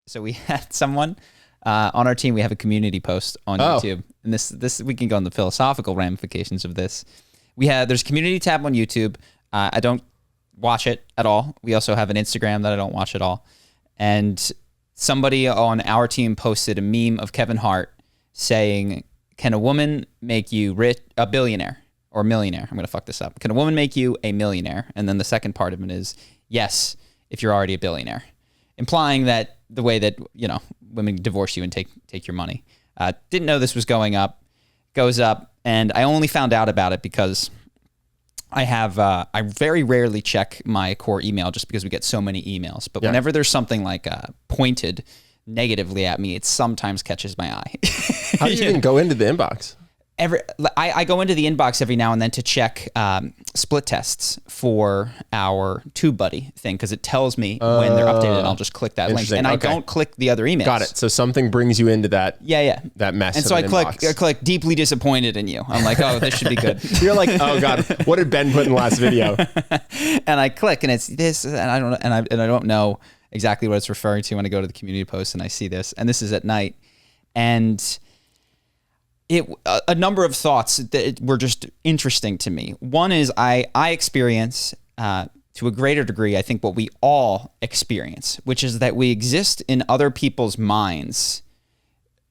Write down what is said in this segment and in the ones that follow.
So we had someone on our team. We have a community post on YouTube, and this we can go on the philosophical ramifications of this. There's a community tab on YouTube. I don't watch it at all. We also have an Instagram that I don't watch at all. And somebody on our team posted a meme of Kevin Hart saying, "Can a woman make you a billionaire or millionaire?" I'm going to fuck this up. "Can a woman make you a millionaire?" And then the second part of it is, "Yes, if you're already a billionaire." Implying that the way that, women divorce you and take your money. Didn't know this was goes up. And I only found out about it because I very rarely check my core email just because we get so many emails. But whenever there's something like pointed negatively at me, it sometimes catches my eye. How do you even go into the inbox? I go into the inbox every now and then to check split tests for our TubeBuddy thing because it tells me when they're updated, and I'll just click that link. And I don't click the other emails. Got it. So something brings you into that. That mess. And so I click deeply disappointed in you. I'm like, oh, this should be good. You're like, oh god, what did Ben put in the last video? And I click, and it's this, and I don't know exactly what it's referring to when I go to the community post and I see this, and this is at night, and a number of thoughts that were just interesting to me. One is I experience, to a greater degree, I think what we all experience, which is that we exist in other people's minds,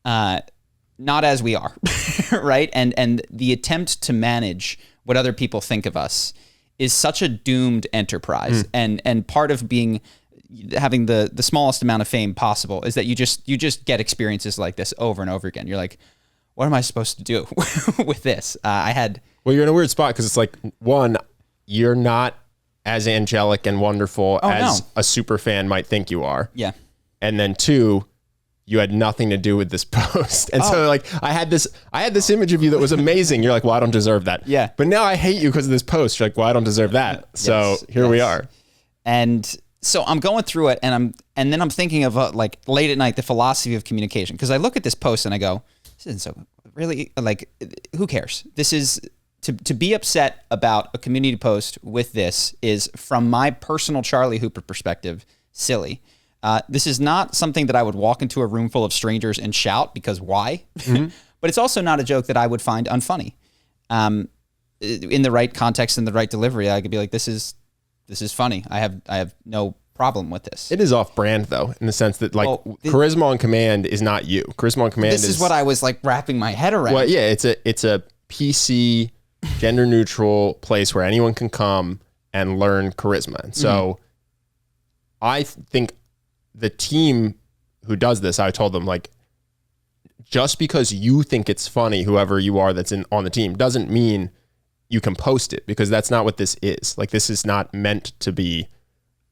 not as we are, right? And the attempt to manage what other people think of us is such a doomed enterprise. And part of having the smallest amount of fame possible is that you just get experiences like this over and over again. You're like, what am I supposed to do with this? Well, you're in a weird spot because it's like, one, you're not as angelic and wonderful as a super fan might think you are. Yeah. And then two, you had nothing to do with this post. And so like I had this image of you that was amazing. You're like, well, I don't deserve that. Yeah. But now I hate you because of this post. You're like, well, I don't deserve that. So here we are. And so I'm going through it, and then I'm thinking of like late at night, the philosophy of communication. Because I look at this post and I go, this isn't so really, like, who cares? This is to be upset about a community post with this is, from my personal Charlie Hooper perspective, silly. This is not something that I would walk into a room full of strangers and shout, because why? Mm-hmm. But it's also not a joke that I would find unfunny. In the right context and the right delivery, I could be like, this is funny. I have no problem with this. It is off brand though, in the sense that Charisma on Command is not you. Charisma on Command is what I was like wrapping my head around. Well, yeah, it's a PC gender neutral place where anyone can come and learn charisma. And so I think the team who does this, I told them, like, just because you think it's funny, whoever you are that's on the team, doesn't mean you can post it, because that's not what this is. Like, this is not meant to be.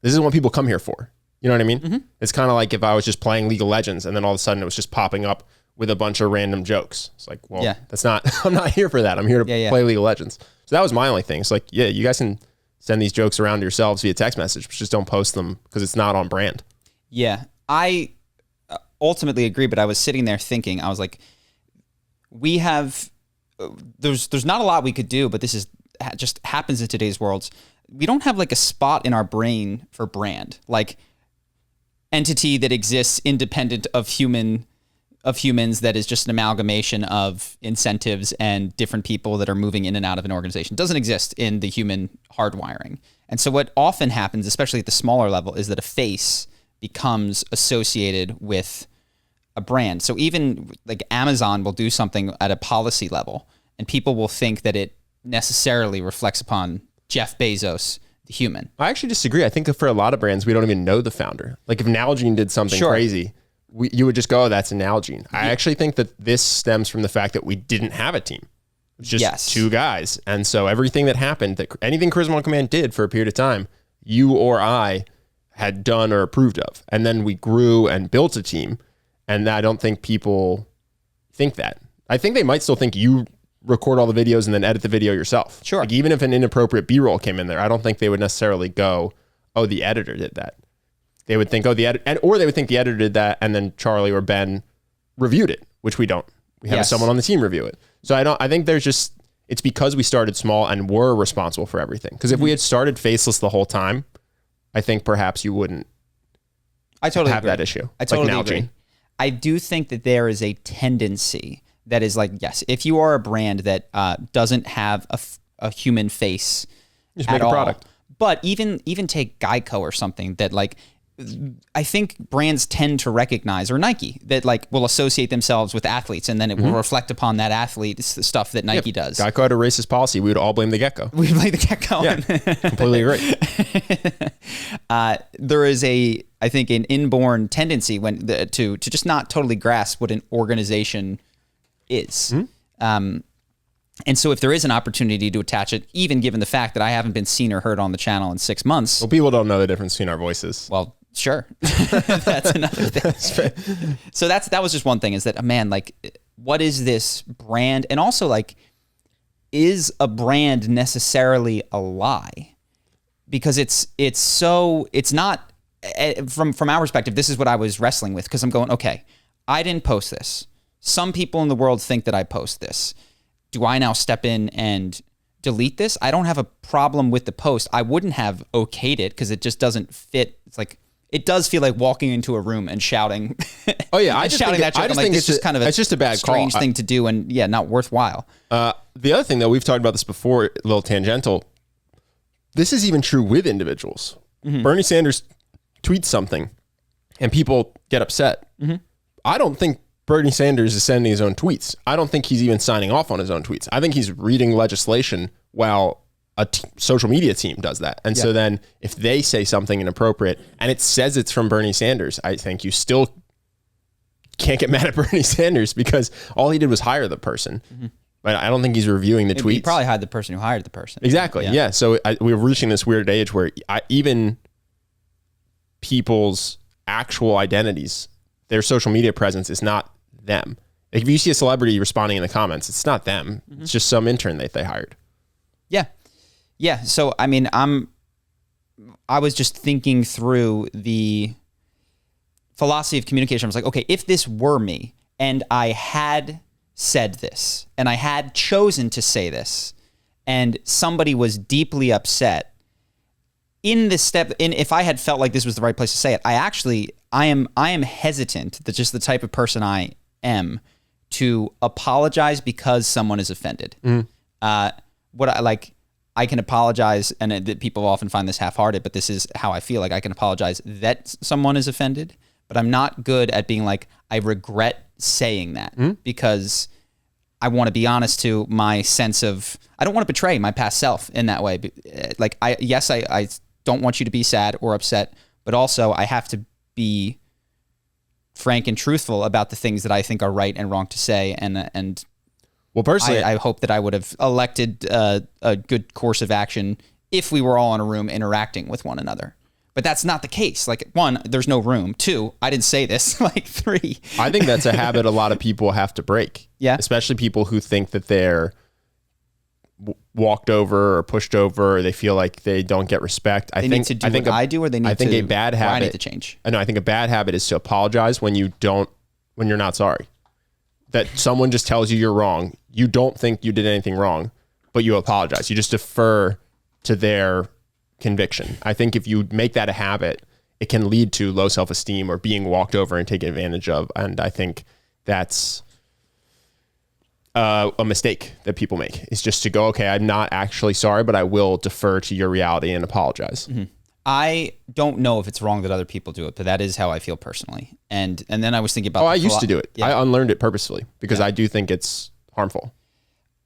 This is what people come here for. You know what I mean? Mm-hmm. It's kind of like if I was just playing League of Legends and then all of a sudden it was just popping up with a bunch of random jokes. It's like, well, that's not, I'm not here for that. I'm here to play League of Legends. So that was my only thing. It's like, yeah, you guys can send these jokes around to yourselves via text message, but just don't post them because it's not on brand. Yeah. I ultimately agree, but I was sitting there thinking, I was like, we have, there's not a lot we could do, but this is just happens in today's worlds. We don't have like a spot in our brain for brand, like entity that exists independent of humans, that is just an amalgamation of incentives and different people that are moving in and out of an organization. It doesn't exist in the human hardwiring. And so what often happens, especially at the smaller level, is that a face becomes associated with a brand. So even like Amazon will do something at a policy level, and people will think that it necessarily reflects upon Jeff Bezos, the human. I actually disagree. I think that for a lot of brands, we don't even know the founder. Like if Nalgene did something crazy, you would just go, oh, that's a Nalgene. I actually think that this stems from the fact that we didn't have a team. It was just two guys. And so everything that happened, anything Charisma on Command did for a period of time, you or I had done or approved of. And then we grew and built a team. And I don't think people think that. I think they might still think you record all the videos and then edit the video yourself. Sure. Like even if an inappropriate B-roll came in there, I don't think they would necessarily go, oh, the editor did that. They would think, oh, or they would think the editor did that, and then Charlie or Ben reviewed it, which we don't. We have someone on the team review it. So I think it's because we started small and were responsible for everything. Because if we had started faceless the whole time, I think perhaps you wouldn't totally have agree. that issue. I totally like agree. I do think that there is a tendency that is like, yes, if you are a brand that doesn't have a human face Just at make a all, product. but even take Geico or something that like, I think brands tend to recognize, or Nike, that like will associate themselves with athletes, and then it will reflect upon that athlete stuff that Nike does. Geico had a racist policy. We would all blame the gecko. We play the gecko. Yeah, completely agree. There is I think an inborn tendency to just not totally grasp what an organization is. And so if there is an opportunity to attach it, even given the fact that I haven't been seen or heard on the channel in 6 months. Well, people don't know the difference between our voices. Well, sure. That's another thing. So that was just one thing, is that, man, like, what is this brand? And also, like, is a brand necessarily a lie? Because it's not, from our perspective, this is what I was wrestling with, because I'm going, okay, I didn't post this. Some people in the world think that I post this. Do I now step in and delete this? I don't have a problem with the post. I wouldn't have okayed it because it just doesn't fit. It's like, it does feel like walking into a room and shouting. Oh yeah, I just shouting think, that. I just think it's just kind of it's just a bad strange call. thing to do, and yeah, not worthwhile. The other thing, though, we've talked about this before, a little tangential. This is even true with individuals. Bernie Sanders tweets something, and people get upset. I don't think Bernie Sanders is sending his own tweets. I don't think he's even signing off on his own tweets. I think he's reading legislation while a social media team does that. And so then if they say something inappropriate and it says it's from Bernie Sanders, I think you still can't get mad at Bernie Sanders because all he did was hire the person. But I don't think he's reviewing the tweets. He probably hired the person who hired the person. Exactly. Yeah. So we're reaching this weird age where even people's actual identities, their social media presence is not them. Like if you see a celebrity responding in the comments, it's not them. It's just some intern that they hired. Yeah. Yeah. So, I mean, I was just thinking through the philosophy of communication. I was like, okay, if this were me and I had said this and I had chosen to say this and somebody was deeply upset in this step, if I had felt like this was the right place to say it, I am hesitant, that just the type of person I am, to apologize because someone is offended. I can apologize, and people often find this half-hearted, but this is how I feel. Like, I can apologize that someone is offended, but I'm not good at being like, I regret saying that, because I want to be honest to my sense of, I don't want to betray my past self in that way. Like, I don't want you to be sad or upset, but also I have to be frank and truthful about the things that I think are right and wrong to say. And well, personally, I hope that I would have elected a good course of action if we were all in a room interacting with one another. But that's not the case. Like, 1, there's no room. 2, I didn't say this. Like, 3. I think that's a habit a lot of people have to break. Yeah. Especially people who think that they're walked over or pushed over, or they feel like they don't get respect. They need to do what I do, or they need to. I think a bad habit. I need to change. I know. I think a bad habit is to apologize when you're not sorry. That someone just tells you you're wrong. You don't think you did anything wrong, but you apologize. You just defer to their conviction. I think if you make that a habit, it can lead to low self-esteem or being walked over and taken advantage of. And I think that's a mistake that people make, is just to go, okay, I'm not actually sorry, but I will defer to your reality and apologize. I don't know if it's wrong that other people do it, but that is how I feel personally. And then I was thinking about, I used to do it. Yeah. I unlearned it purposefully because I do think it's harmful.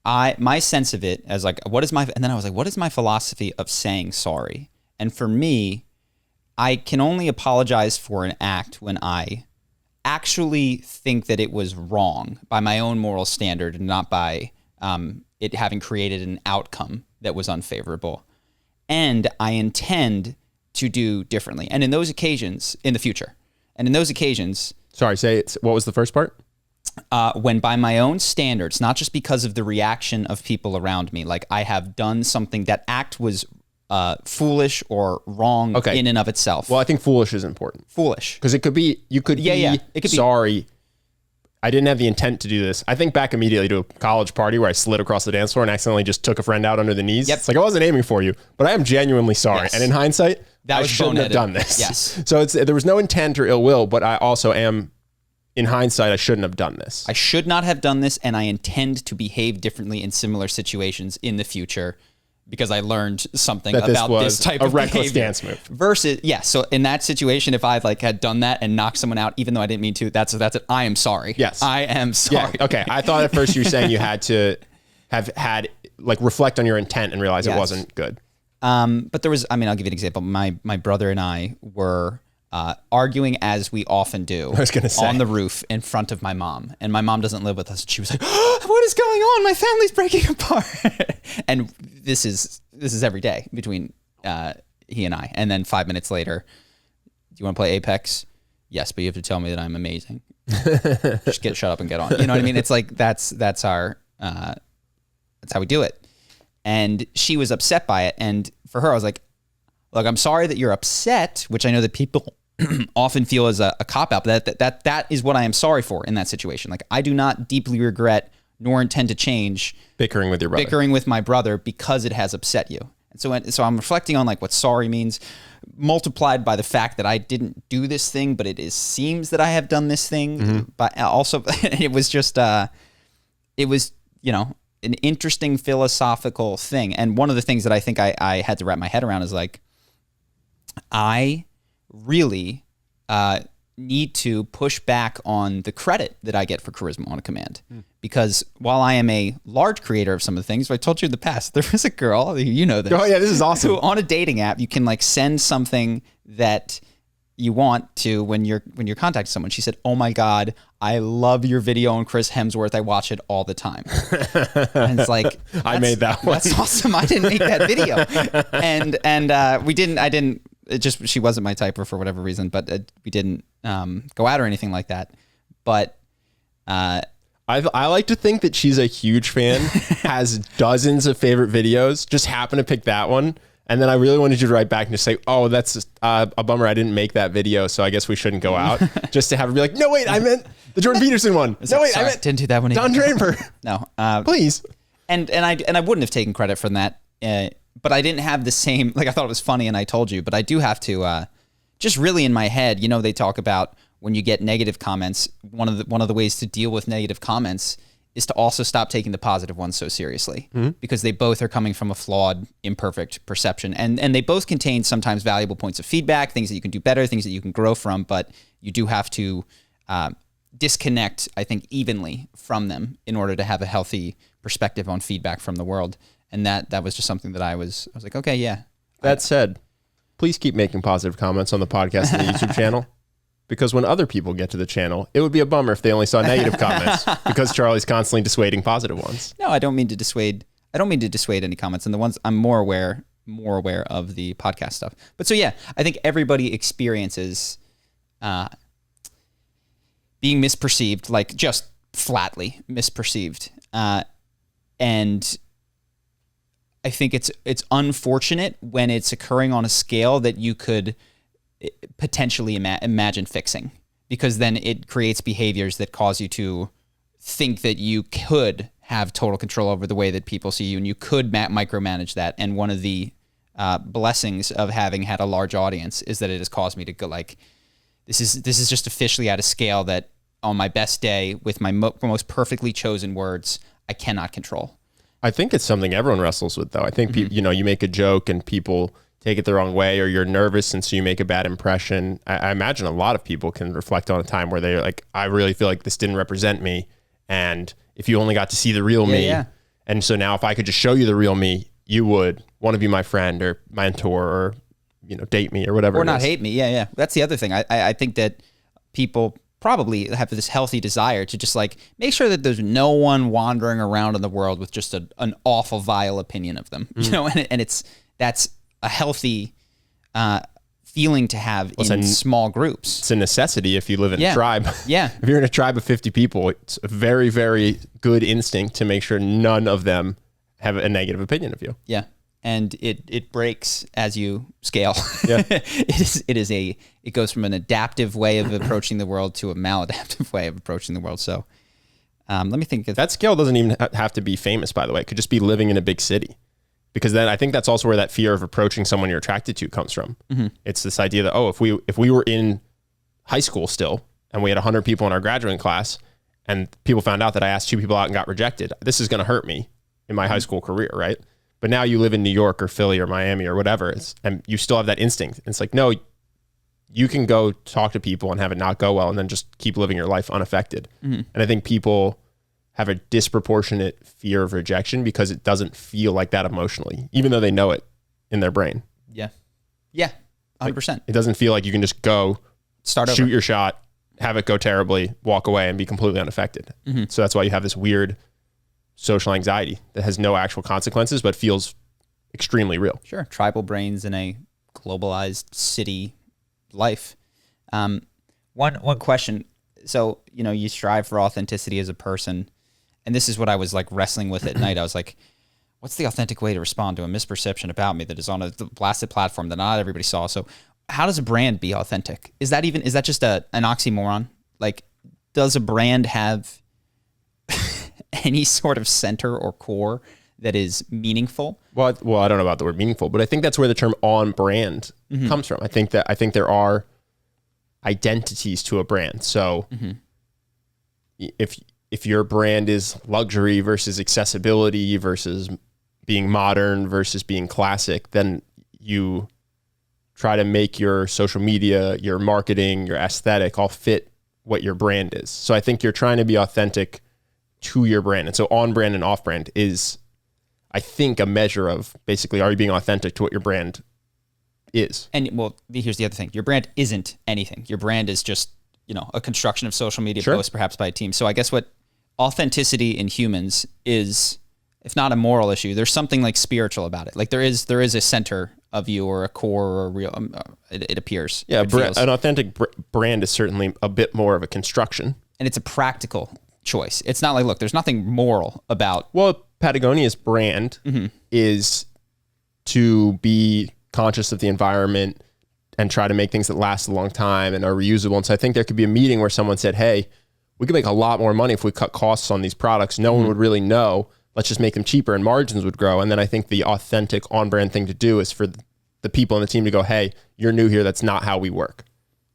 My sense of it as like, and then I was like, what is my philosophy of saying sorry? And for me, I can only apologize for an act when I actually think that it was wrong by my own moral standard and not by it having created an outcome that was unfavorable. And I intend to do differently. And in those occasions, in the future, and in those occasions... Sorry, what was the first part? When by my own standards, not just because of the reaction of people around me, like I have done something, that act was foolish or wrong in and of itself. Well, I think foolish is important. Foolish. Because it could be, you could be It could sorry, I didn't have the intent to do this. I think back immediately to a college party where I slid across the dance floor and accidentally just took a friend out under the knees. Yep. It's like, I wasn't aiming for you, but I am genuinely sorry. Yes. And in hindsight, That I was shouldn't have boneheaded. done this. Yes. So there was no intent or ill will, but I also am, in hindsight, I shouldn't have done this. I should not have done this, and I intend to behave differently in similar situations in the future because I learned something that about this type of reckless behavior. dance move. Versus, so in that situation, if I had done that and knocked someone out, even though I didn't mean to, that's it. I am sorry. Yes. I am sorry. Yeah. Okay. I thought at first you were saying you had to have had reflect on your intent and realize it wasn't good. But there was, I'll give you an example. My brother and I were arguing, as we often do, I was gonna say. on the roof in front of my mom. And my mom doesn't live with us. She was like, oh, what is going on? My family's breaking apart. And this is every day between he and I. And then 5 minutes later, do you want to play Apex? Yes, but you have to tell me that I'm amazing. Just shut up and get on. You know what I mean? It's like that's our that's how we do it. And she was upset by it. And for her, I was like, look, I'm sorry that you're upset, which I know that people often feel as a cop-out, but that is what I am sorry for in that situation. Like, I do not deeply regret nor intend to change Bickering with your brother. Bickering with my brother because it has upset you. And so I'm reflecting on what sorry means, multiplied by the fact that I didn't do this thing, but seems that I have done this thing. Mm-hmm. But also, it was just, an interesting philosophical thing. And one of the things that I think I had to wrap my head around is I really need to push back on the credit that I get for charisma on a command. Because while I am a large creator of some of the things, I told you in the past, there was a girl, you know this. Oh yeah, this is awesome. Who on a dating app, you can send something that you want to when you're contacting someone. She said, "Oh my God, I love your video on Chris Hemsworth. I watch it all the time." And it's like, I made that one. That's awesome. I didn't make that video. And we didn't, I didn't, it just, she wasn't my type for whatever reason, but we didn't go out or anything like that. But I like to think that she's a huge fan, has dozens of favorite videos, just happen to pick that one. And then I really wanted you to write back and just say, "Oh, that's a bummer. I didn't make that video, so I guess we shouldn't go out." Just to have her be like, "No, wait, I meant the Jordan Peterson one. No, wait, sorry, I meant didn't do that one. Don Draper." No, please. And I wouldn't have taken credit from that, but I didn't have the same. I thought it was funny, and I told you, but I do have to just really in my head. They talk about when you get negative comments. One of the ways to deal with negative comments is to also stop taking the positive ones so seriously, because they both are coming from a flawed, imperfect perception. And they both contain sometimes valuable points of feedback, things that you can do better, things that you can grow from, but you do have to disconnect, I think, evenly from them in order to have a healthy perspective on feedback from the world. And that was just something that I was like, okay, yeah. That said, please keep making positive comments on the podcast and the YouTube channel. Because when other people get to the channel, it would be a bummer if they only saw negative comments, because Charlie's constantly dissuading positive ones. No, I don't mean to dissuade any comments, and the ones I'm more aware of the podcast stuff. But so yeah, I think everybody experiences being misperceived, just flatly misperceived, and I think it's unfortunate when it's occurring on a scale that you could potentially imagine fixing, because then it creates behaviors that cause you to think that you could have total control over the way that people see you, and you could micromanage that. And one of the blessings of having had a large audience is that it has caused me to go this is just officially at a scale that on my best day with my most perfectly chosen words, I cannot control. I think it's something everyone wrestles with, though. I think you make a joke and people take it the wrong way, or you're nervous and so you make a bad impression. I imagine a lot of people can reflect on a time where they're like, I really feel like this didn't represent me. And if you only got to see the real me, and so now if I could just show you the real me, you would want to be my friend or mentor or, date me or whatever. Or not hate me. Yeah. That's the other thing. I think that people probably have this healthy desire to just make sure that there's no one wandering around in the world with just an awful, vile opinion of them, and that's a healthy feeling to have in small groups. It's a necessity if you live in a tribe. Yeah. If you're in a tribe of 50 people, it's a very, very good instinct to make sure none of them have a negative opinion of you. Yeah. And it breaks as you scale. Yeah. It goes from an adaptive way of approaching the world to a maladaptive way of approaching the world. So let me think. That scale doesn't even have to be famous, by the way. It could just be living in a big city. because then I think that's also where that fear of approaching someone you're attracted to comes from. It's this idea that, oh, if we were in high school still and we had 100 people in our graduating class and people found out that I asked 2 people out and got rejected, this is going to hurt me in my high school career, right? But now you live in New York or Philly or Miami or whatever, and you still have that instinct. It's like, no, you can go talk to people and have it not go well and then just keep living your life unaffected. And I think people have a disproportionate fear of rejection because it doesn't feel like that emotionally, even though they know it in their brain. Yeah. 100%. It doesn't feel like you can just go, start over, shoot your shot, have it go terribly, walk away and be completely unaffected. So that's why you have this weird social anxiety that has no actual consequences, but feels extremely real. Sure. Tribal brains in a globalized city life. One question. So, you strive for authenticity as a person. And this is what I was like wrestling with at night. I was like, what's the authentic way to respond to a misperception about me that is on a blasted platform that not everybody saw? So how does a brand be authentic? Is that just an oxymoron? Like, does a brand have any sort of center or core that is meaningful? Well, I don't know about the word meaningful, but I think that's where the term on brand comes from. I think there are identities to a brand. So if your brand is luxury versus accessibility versus being modern versus being classic, then you try to make your social media, your marketing, your aesthetic all fit what your brand is. So I think you're trying to be authentic to your brand. And so on brand and off brand is, I think, a measure of basically, are you being authentic to what your brand is? And well, here's the other thing. Your brand isn't anything. Your brand is just, a construction of social media posts, perhaps by a team. So I guess what authenticity in humans is, if not a moral issue, there's something like spiritual about it. Like there is a center of you or a core or a real, it appears. Yeah, an authentic brand is certainly a bit more of a construction. And it's a practical choice. It's not like, look, there's nothing moral about. Well, Patagonia's brand is to be conscious of the environment and try to make things that last a long time and are reusable. And so I think there could be a meeting where someone said, hey, we could make a lot more money if we cut costs on these products. No one would really know. Let's just make them cheaper and margins would grow. And then I think the authentic on-brand thing to do is for the people on the team to go, hey, you're new here. That's not how we work.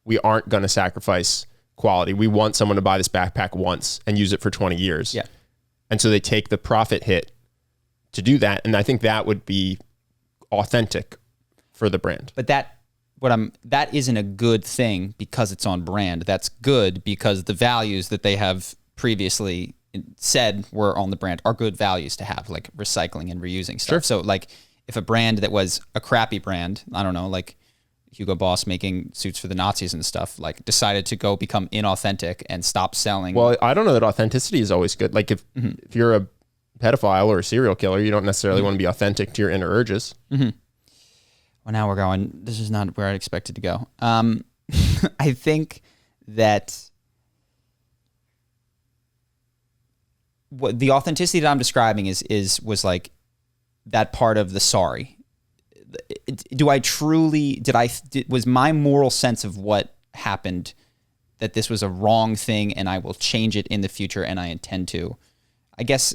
We aren't going to sacrifice quality. We want someone to buy this backpack once and use it for 20 years. Yeah. And so they take the profit hit to do that. And I think that would be authentic for the brand. But that isn't a good thing because it's on brand. That's good because the values that they have previously said were on the brand are good values to have, like recycling and reusing stuff. Sure. So like if a brand that was a crappy brand, I don't know, like Hugo Boss making suits for the Nazis and stuff, like decided to go become inauthentic and stop selling. Well, I don't know that authenticity is always good. Like if you're a pedophile or a serial killer, you don't necessarily want to be authentic to your inner urges. Well, now we're going, this is not where I expected to go. I think that what the authenticity that I'm describing was like that part of the sorry. Was my moral sense of what happened that this was a wrong thing and I will change it in the future and I intend to? I guess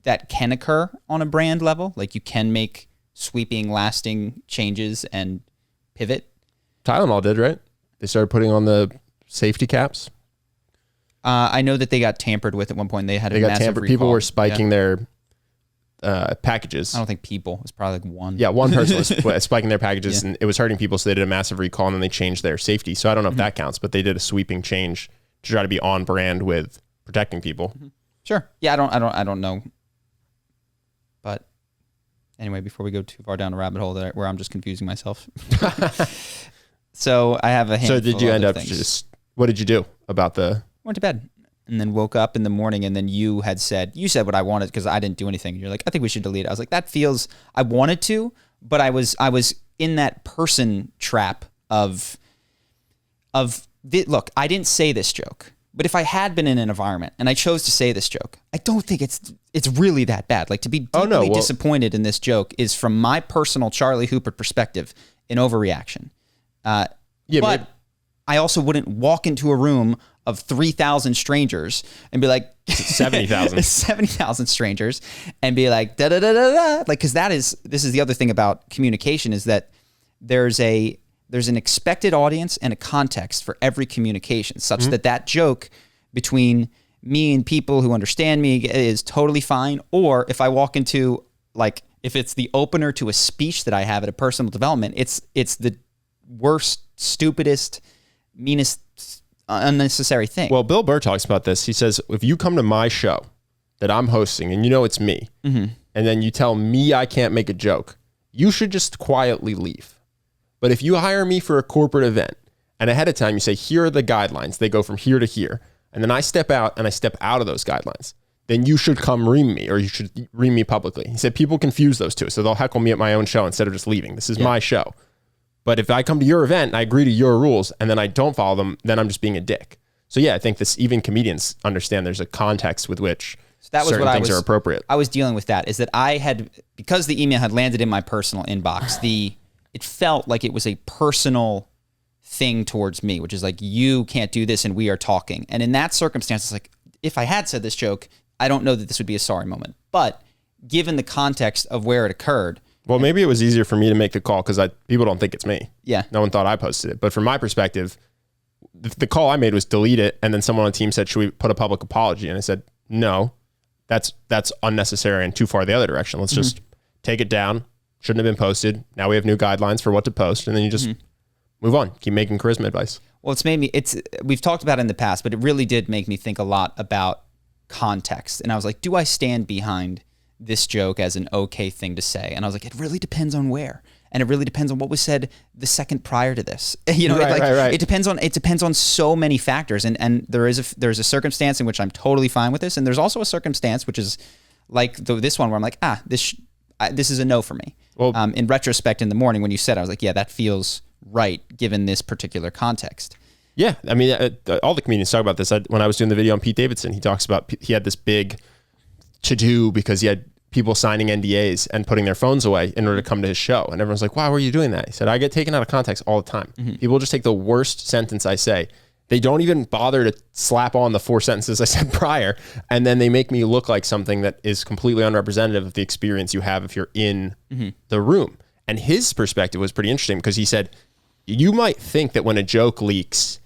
that can occur on a brand level. Like you can make sweeping, lasting changes and pivot. Tylenol did, right? They started putting on the safety caps. I know that they got tampered with at one point. They got massive recall. People were spiking their packages. I don't think people. It was probably like one. Yeah, one person was spiking their packages and it was hurting people, so they did a massive recall and then they changed their safety. So I don't know if that counts, but they did a sweeping change to try to be on brand with protecting people. Sure. Yeah, I don't know. But anyway, before we go too far down a rabbit hole where I'm just confusing myself. So I have a handful. So did you end up things. What did you do about went to bed and then woke up in the morning and then you said what I wanted because I didn't do anything. You're like, I think we should delete it. I was like, that feels, I wanted to, but I was in that person trap of look, I didn't say this joke, but if I had been in an environment and I chose to say this joke, I don't think it's really that bad. Like to be deeply disappointed in this joke is from my personal Charlie Hooper perspective, an overreaction. But I also wouldn't walk into a room of 3,000 strangers and be like 70,000 strangers and be like da da da da da, like, because this is the other thing about communication, is that there's an expected audience and a context for every communication, such that joke between me and people who understand me is totally fine. Or if I walk into, like, if it's the opener to a speech that I have at a personal development, it's the worst, stupidest, meanest, unnecessary thing. Well, Bill Burr talks about this. He says, if you come to my show that I'm hosting and you know it's me, and then you tell me I can't make a joke, you should just quietly leave. But if you hire me for a corporate event and ahead of time you say, here are the guidelines, they go from here to here, and then I step out of those guidelines, then you should come ream me, or you should ream me publicly. He said people confuse those two, so they'll heckle me at my own show instead of just leaving. This is my show. But if I come to your event and I agree to your rules and then I don't follow them, then I'm just being a dick. So yeah, I think even comedians understand there's a context with which certain things are appropriate. I was dealing with that, is that because the email had landed in my personal inbox, it felt like it was a personal thing towards me, which is like, you can't do this and we are talking. And in that circumstance, it's like, if I had said this joke, I don't know that this would be a sorry moment. But given the context of where it occurred. Well, maybe it was easier for me to make the call because people don't think it's me. Yeah. No one thought I posted it. But from my perspective, the call I made was delete it. And then someone on the team said, should we put a public apology? And I said, no, that's unnecessary and too far the other direction. Let's just take it down. Shouldn't have been posted. Now we have new guidelines for what to post. And then you just move on. Keep making charisma advice. Well, we've talked about it in the past, but it really did make me think a lot about context. And I was like, do I stand behind this joke as an okay thing to say? And I was like, it really depends on where. And it really depends on what was said the second prior to this. Right. It depends on so many factors. And there's a circumstance in which I'm totally fine with this. And there's also a circumstance which is like this one where I'm like, this is a no for me. Well, in retrospect, in the morning when you said, I was like, yeah, that feels right given this particular context. Yeah, I mean, all the comedians talk about this. When I was doing the video on Pete Davidson, he talks about he had this big to-do because he had people signing NDAs and putting their phones away in order to come to his show. And everyone's like, why were you doing that? He said, I get taken out of context all the time. People just take the worst sentence I say. They don't even bother to slap on the 4 sentences I said prior. And then they make me look like something that is completely unrepresentative of the experience you have if you're in the room. And his perspective was pretty interesting because he said, you might think that when a joke leaks,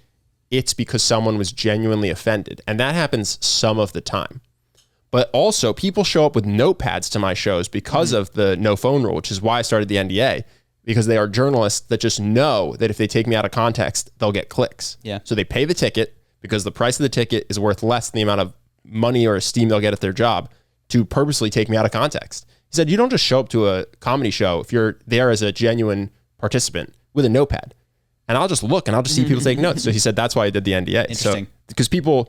it's because someone was genuinely offended. And that happens some of the time. But also, people show up with notepads to my shows because of the no phone rule, which is why I started the NDA, because they are journalists that just know that if they take me out of context, they'll get clicks. Yeah. So they pay the ticket because the price of the ticket is worth less than the amount of money or esteem they'll get at their job to purposely take me out of context. He said, you don't just show up to a comedy show if you're there as a genuine participant with a notepad. And I'll just look and I'll just see people take notes. So he said, that's why I did the NDA. Interesting. So, because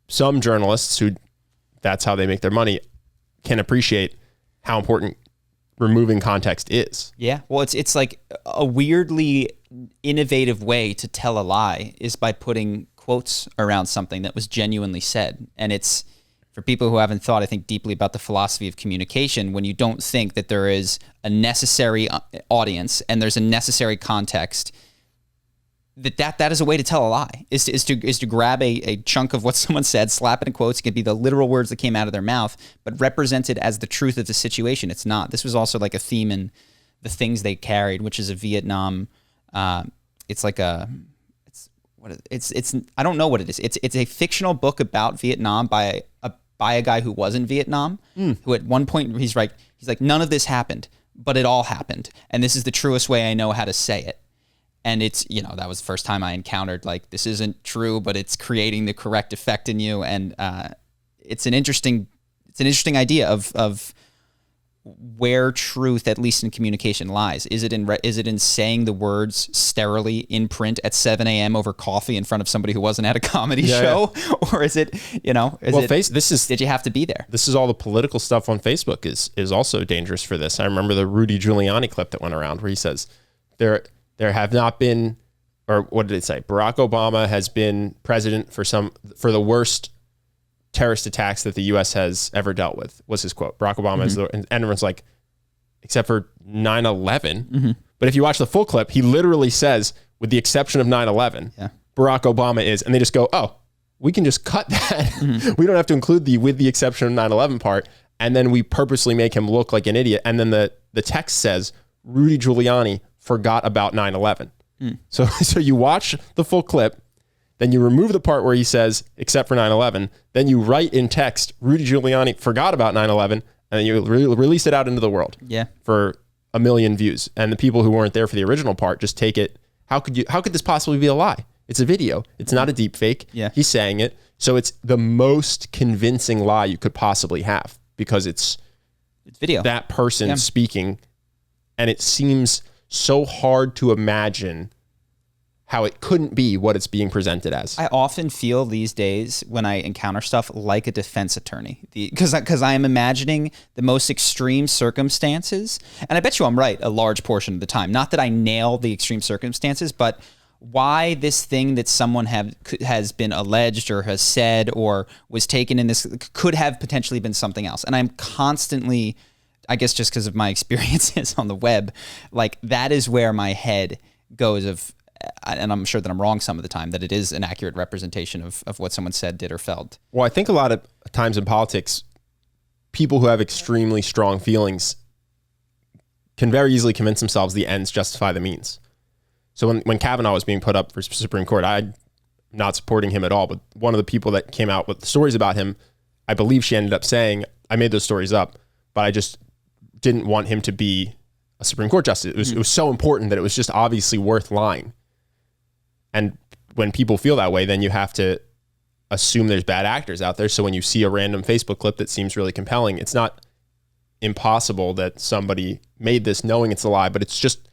some journalists who that's how they make their money can appreciate how important removing context is. Yeah. Well, it's like a weirdly innovative way to tell a lie is by putting quotes around something that was genuinely said. And it's, for people who haven't thought, I think, deeply about the philosophy of communication, when you don't think that there is a necessary audience and there's a necessary context, that is a way to tell a lie, is to grab a chunk of what someone said, slap it in quotes. It could be the literal words that came out of their mouth, but represented as the truth of the situation. It's not. This was also like a theme in The Things They Carried, which is a Vietnam. It's like I don't know what it is. It's a fictional book about Vietnam by a guy who was in Vietnam, who at one point he's like, none of this happened, but it all happened. And this is the truest way I know how to say it. And it's, that was the first time I encountered, like, this isn't true, but it's creating the correct effect in you. And it's an interesting idea of where truth, at least in communication, lies. Is it in saying the words sterilely in print at 7 a.m. over coffee in front of somebody who wasn't at a comedy show? Yeah. Or is it, did you have to be there? This is all the political stuff on Facebook is also dangerous for this. I remember the Rudy Giuliani clip that went around where he says there have not been, or what did it say? Barack Obama has been president for the worst terrorist attacks that the U.S. has ever dealt with, was his quote. Barack Obama is and everyone's like, except for 9/11. But if you watch the full clip, he literally says, with the exception of 9/11, Barack Obama is, and they just go, oh, we can just cut that. We don't have to include the with the exception of 9/11 part. And then we purposely make him look like an idiot. And then the text says, Rudy Giuliani forgot about 9/11. So you watch the full clip, then you remove the part where he says, except for 9/11. Then you write in text, Rudy Giuliani forgot about 9/11. And then you release it out into the world for 1 million views. And the people who weren't there for the original part just take it. How could this possibly be a lie? It's a video. It's not a deep fake. Yeah. He's saying it. So it's the most convincing lie you could possibly have because it's video. That person speaking. And it seems so hard to imagine how it couldn't be what it's being presented as. I often feel these days when I encounter stuff like a defense attorney, because I am imagining the most extreme circumstances, and I bet you I'm right a large portion of the time. Not that I nail the extreme circumstances, but why this thing that someone has been alleged or has said or was taken in this could have potentially been something else. And I'm constantly, I guess just because of my experiences on the web, like that is where my head goes of, and I'm sure that I'm wrong some of the time, that it is an accurate representation of what someone said, did, or felt. Well, I think a lot of times in politics, people who have extremely strong feelings can very easily convince themselves the ends justify the means. So when Kavanaugh was being put up for Supreme Court, I'm not supporting him at all, but one of the people that came out with the stories about him, I believe she ended up saying, I made those stories up, but I just didn't want him to be a Supreme Court justice. It was so important that it was just obviously worth lying. And when people feel that way, then you have to assume there's bad actors out there. So when you see a random Facebook clip that seems really compelling, it's not impossible that somebody made this knowing it's a lie, but it's just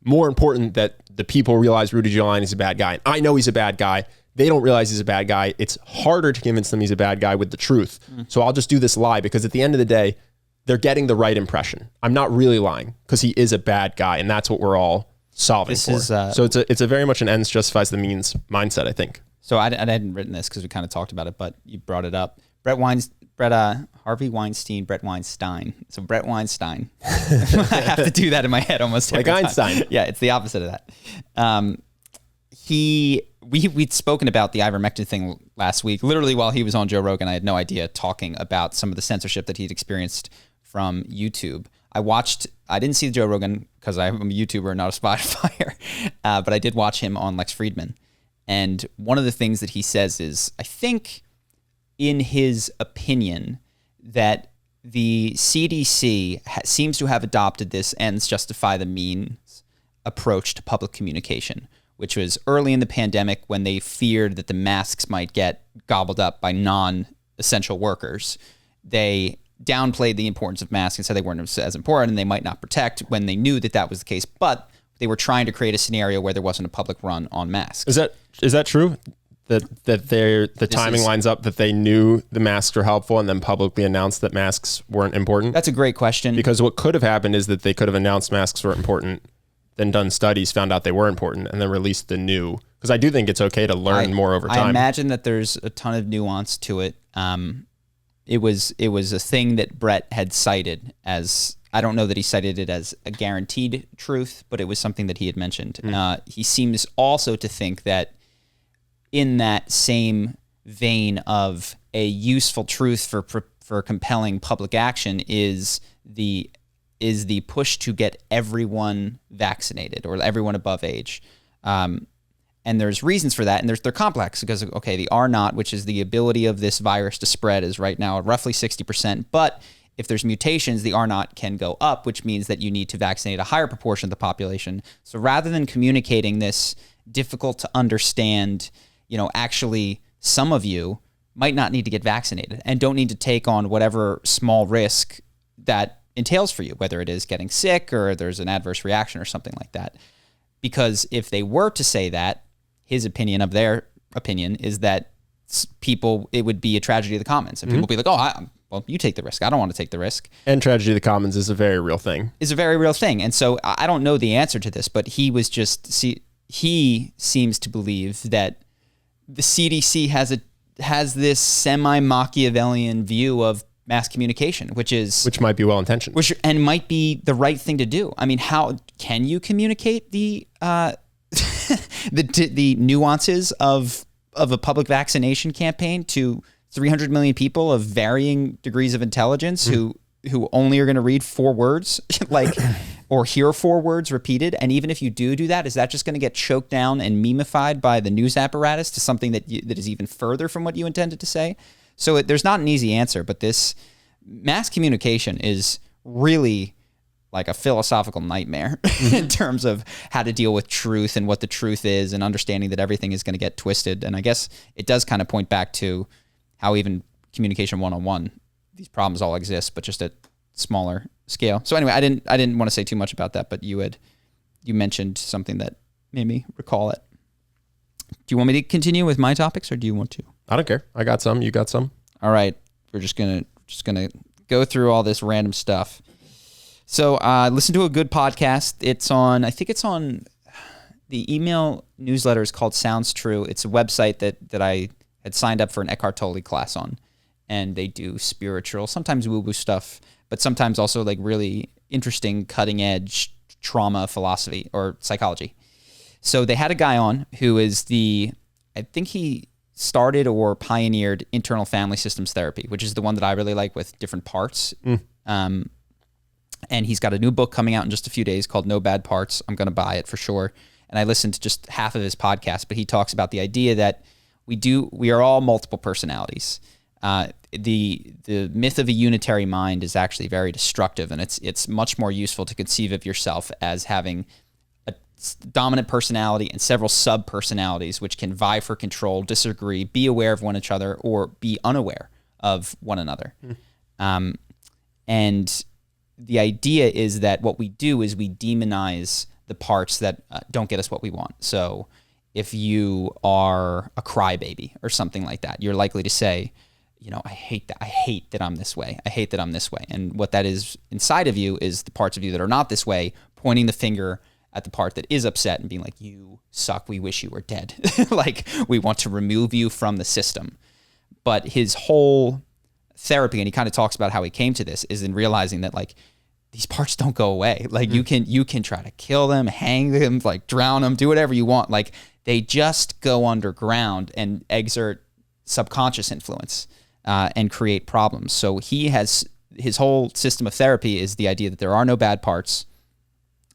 more important that the people realize Rudy Giuliani is a bad guy. And I know he's a bad guy. They don't realize he's a bad guy. It's harder to convince them he's a bad guy with the truth. So I'll just do this lie because at the end of the day, they're getting the right impression. I'm not really lying because he is a bad guy. And that's what we're all solving for. So it's a very much an ends justifies the means mindset, I think. So I hadn't written this because we kind of talked about it, but you brought it up. Harvey Weinstein, Brett Weinstein. So Brett Weinstein. I have to do that in my head almost every time. Like Einstein. Yeah, it's the opposite of that. We'd spoken about the ivermectin thing last week. Literally while he was on Joe Rogan, I had no idea, talking about some of the censorship that he'd experienced from YouTube. I didn't see Joe Rogan because I'm a YouTuber, not a Spotifyer, but I did watch him on Lex Fridman. And one of the things that he says is, I think in his opinion, that the CDC seems to have adopted this ends justify the means approach to public communication, which was early in the pandemic when they feared that the masks might get gobbled up by non-essential workers. They downplayed the importance of masks and said they weren't as important and they might not protect when they knew that that was the case. But they were trying to create a scenario where there wasn't a public run on masks. Is that true? That the timing lines up, that they knew the masks were helpful and then publicly announced that masks weren't important? That's a great question. Because what could have happened is that they could have announced masks were important, then done studies, found out they were important, and then released the new. Because I do think it's okay to learn more over time. I imagine that there's a ton of nuance to it. It was a thing that Brett had cited as, I don't know that he cited it as a guaranteed truth, but it was something that he had mentioned. He seems also to think that in that same vein of a useful truth for compelling public action is the push to get everyone vaccinated or everyone above age. And there's reasons for that, and they're complex because, okay, the R0, which is the ability of this virus to spread, is right now roughly 60%, but if there's mutations, the R0 can go up, which means that you need to vaccinate a higher proportion of the population. So rather than communicating this difficult to understand, actually some of you might not need to get vaccinated and don't need to take on whatever small risk that entails for you, whether it is getting sick or there's an adverse reaction or something like that. Because if they were to say that, his opinion of their opinion is that it would be a tragedy of the commons. And people would be like, well, you take the risk. I don't want to take the risk. And tragedy of the commons is a very real thing. And so I don't know the answer to this, but he seems to believe that the CDC has this semi-Machiavellian view of mass communication, which might be well-intentioned, and might be the right thing to do. I mean, how can you communicate the the nuances of a public vaccination campaign to 300 million people of varying degrees of intelligence who only are going to read 4 words, like, or hear 4 words repeated. And even if you do that, is that just going to get choked down and memified by the news apparatus to something that is even further from what you intended to say? So there's not an easy answer, but this mass communication is really like a philosophical nightmare in terms of how to deal with truth and what the truth is, and understanding that everything is going to get twisted. And I guess it does kind of point back to how even communication 101, these problems all exist, but just at smaller scale. So anyway, I didn't want to say too much about that, but you mentioned something that made me recall it. Do you want me to continue with my topics, or do you want to? I don't care. I got some. You got some. All right. We're just gonna go through all this random stuff. So listen to a good podcast. I think it's on the email newsletter is called Sounds True. It's a website that I had signed up for an Eckhart Tolle class on, and they do spiritual, sometimes woo-woo stuff, but sometimes also like really interesting cutting edge trauma philosophy or psychology. So they had a guy on who is I think he started or pioneered internal family systems therapy, which is the one that I really like with different parts. And he's got a new book coming out in just a few days called No Bad Parts. I'm going to buy it for sure. And I listened to just half of his podcast, but he talks about the idea that we are all multiple personalities. The myth of a unitary mind is actually very destructive, and it's much more useful to conceive of yourself as having a dominant personality and several sub-personalities which can vie for control, disagree, be aware of one another, or be unaware of one another. And the idea is that what we do is we demonize the parts that don't get us what we want. So if you are a crybaby or something like that, you're likely to say, I hate that. I hate that I'm this way. I hate that I'm this way. And what that is inside of you is the parts of you that are not this way, pointing the finger at the part that is upset and being like, you suck. We wish you were dead. Like, we want to remove you from the system. But his whole therapy, and he kind of talks about how he came to this, is in realizing that like these parts don't go away. Like you can try to kill them, hang them, like drown them, do whatever you want. Like they just go underground and exert subconscious influence and create problems. So his whole system of therapy is the idea that there are no bad parts.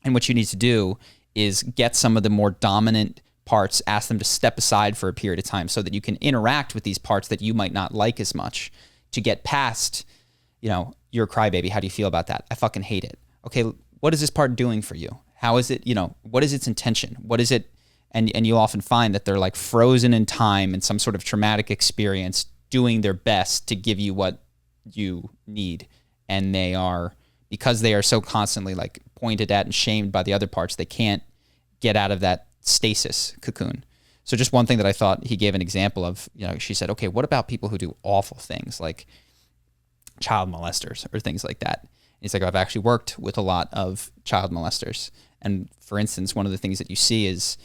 And what you need to do is get some of the more dominant parts, ask them to step aside for a period of time so that you can interact with these parts that you might not like as much, to get past, you're a crybaby. How do you feel about that? I fucking hate it. Okay, what is this part doing for you? How is it, what is its intention? What is it? And you'll often find that they're like frozen in time in some sort of traumatic experience, doing their best to give you what you need. And because they are so constantly like pointed at and shamed by the other parts, they can't get out of that stasis cocoon. So just one thing that I thought he gave an example of, she said, okay, what about people who do awful things like child molesters or things like that? And he's like, I've actually worked with a lot of child molesters. And for instance, one of the things that you see is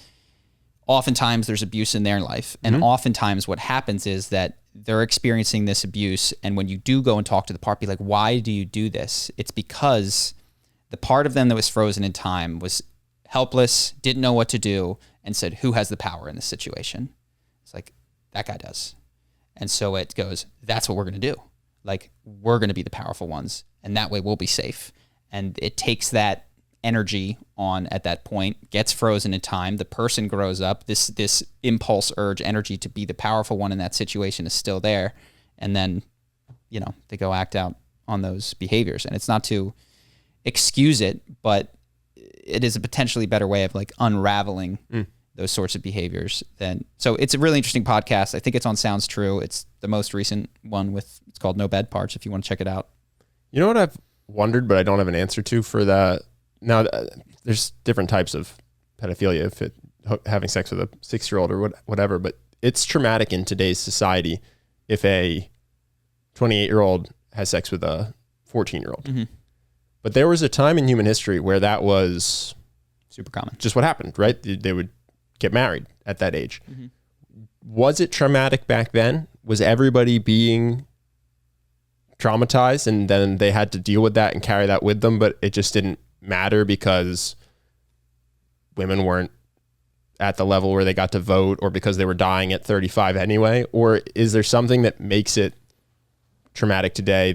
oftentimes there's abuse in their life. And oftentimes what happens is that they're experiencing this abuse. And when you do go and talk to the part, be like, why do you do this? It's because the part of them that was frozen in time was helpless, didn't know what to do, and said, who has the power in this situation? It's like, that guy does. And so it goes, that's what we're going to do. Like, we're going to be the powerful ones, and that way we'll be safe. And it takes that energy on at that point, gets frozen in time. The person grows up. This impulse, urge, energy to be the powerful one in that situation is still there. And then, they go act out on those behaviors. And it's not to excuse it, but it is a potentially better way of like unraveling those sorts of behaviors. So it's a really interesting podcast. I think it's on Sounds True. It's the most recent one it's called No Bad Parts, if you want to check it out. You know what I've wondered, but I don't have an answer to for that. Now, there's different types of pedophilia, having sex with a 6-year-old or whatever, but it's traumatic in today's society if a 28-year-old has sex with a 14-year-old. Mm-hmm. But there was a time in human history where that was super common. Just what happened, right? They would get married at that age. Mm-hmm. Was it traumatic back then? Was everybody being traumatized and then they had to deal with that and carry that with them, but it just didn't matter because women weren't at the level where they got to vote or because they were dying at 35 anyway? Or is there something that makes it traumatic today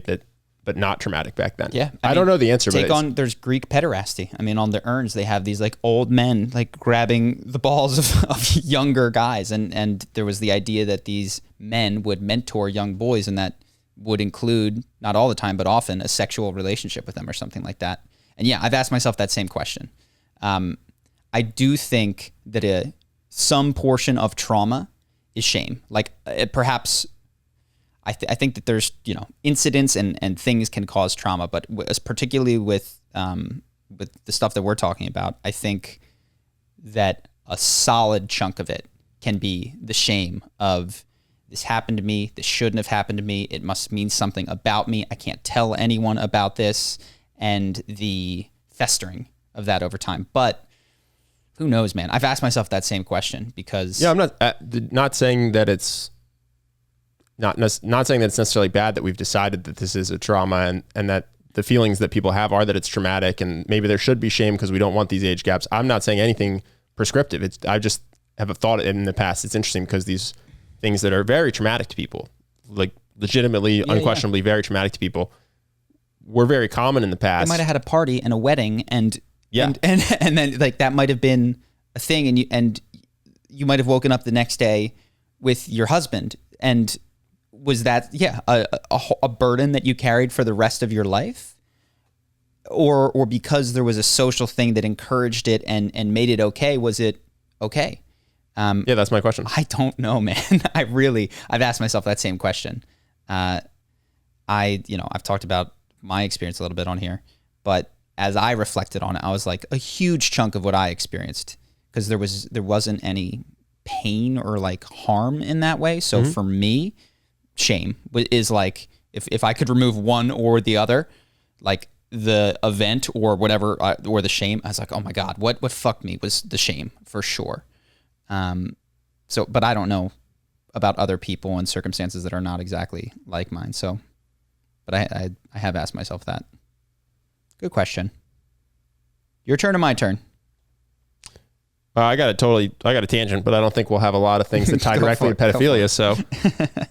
but not traumatic back then? Yeah. I don't know the answer. There's Greek pederasty. I mean, on the urns, they have these like old men like grabbing the balls of younger guys. And there was the idea that these men would mentor young boys, and that would include, not all the time, but often, a sexual relationship with them or something like that. And yeah, I've asked myself that same question. I do think that some portion of trauma is shame. Like perhaps I think that there's, incidents and things can cause trauma, but particularly with the stuff that we're talking about, I think that a solid chunk of it can be the shame of, this happened to me, this shouldn't have happened to me, it must mean something about me, I can't tell anyone about this, and the festering of that over time. But who knows, man? I've asked myself that same question because... Yeah, I'm not saying that it's... Not saying that it's necessarily bad that we've decided that this is a trauma and that the feelings that people have are that it's traumatic and maybe there should be shame because we don't want these age gaps. I'm not saying anything prescriptive. I just have thought in the past. It's interesting because these things that are very traumatic to people, like legitimately, unquestionably very traumatic to people, were very common in the past. They might have had a party and a wedding and then like that might have been a thing and you might have woken up the next day with your husband, and was that a burden that you carried for the rest of your life, or because there was a social thing that encouraged it and made it okay, was it okay? Yeah, that's my question. I don't know, man. I've asked myself that same question. I've talked about my experience a little bit on here, but as I reflected on it, I was like, a huge chunk of what I experienced, because there wasn't any pain or like harm in that way. So for me, shame is like, if I could remove one or the other, like the event or whatever, or the shame, I was like, oh my God, what fucked me was the shame for sure. But I don't know about other people and circumstances that are not exactly like mine. So, but I have asked myself that. Good question. Your turn or my turn? I got a tangent, but I don't think we'll have a lot of things that tie directly to pedophilia. So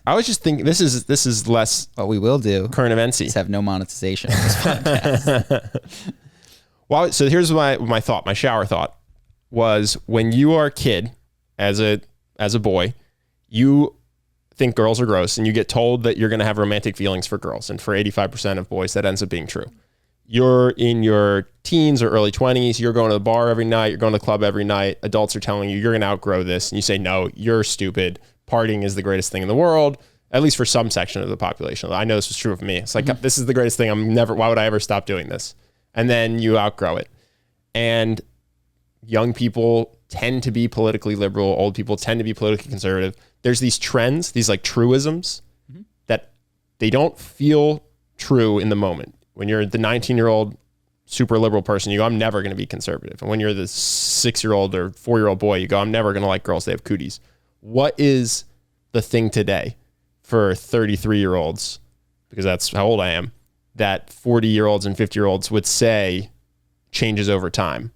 I was just thinking, this is less what we will do current events-y. Have no monetization on this podcast. Well, so here's my thought. My shower thought was, when you are a kid, as a boy, you think girls are gross, and you get told that you're going to have romantic feelings for girls, and for 85% of boys, that ends up being true. You're in your teens or early 20s, you're going to the bar every night, you're going to the club every night, adults are telling you you're going to outgrow this, and you say, no, you're stupid, partying is the greatest thing in the world, at least for some section of the population. I know this was true of me. It's like, this is the greatest thing, why would I ever stop doing this? And then you outgrow it. And young people tend to be politically liberal, old people tend to be politically conservative. There's these trends, these like truisms that they don't feel true in the moment. When you're the 19-year-old super liberal person, you go, I'm never going to be conservative. And when you're the 6-year-old or 4-year-old boy, you go, I'm never going to like girls, they have cooties. What is the thing today for 33-year-olds, because that's how old I am, that 40-year-olds and 50-year-olds would say changes over time,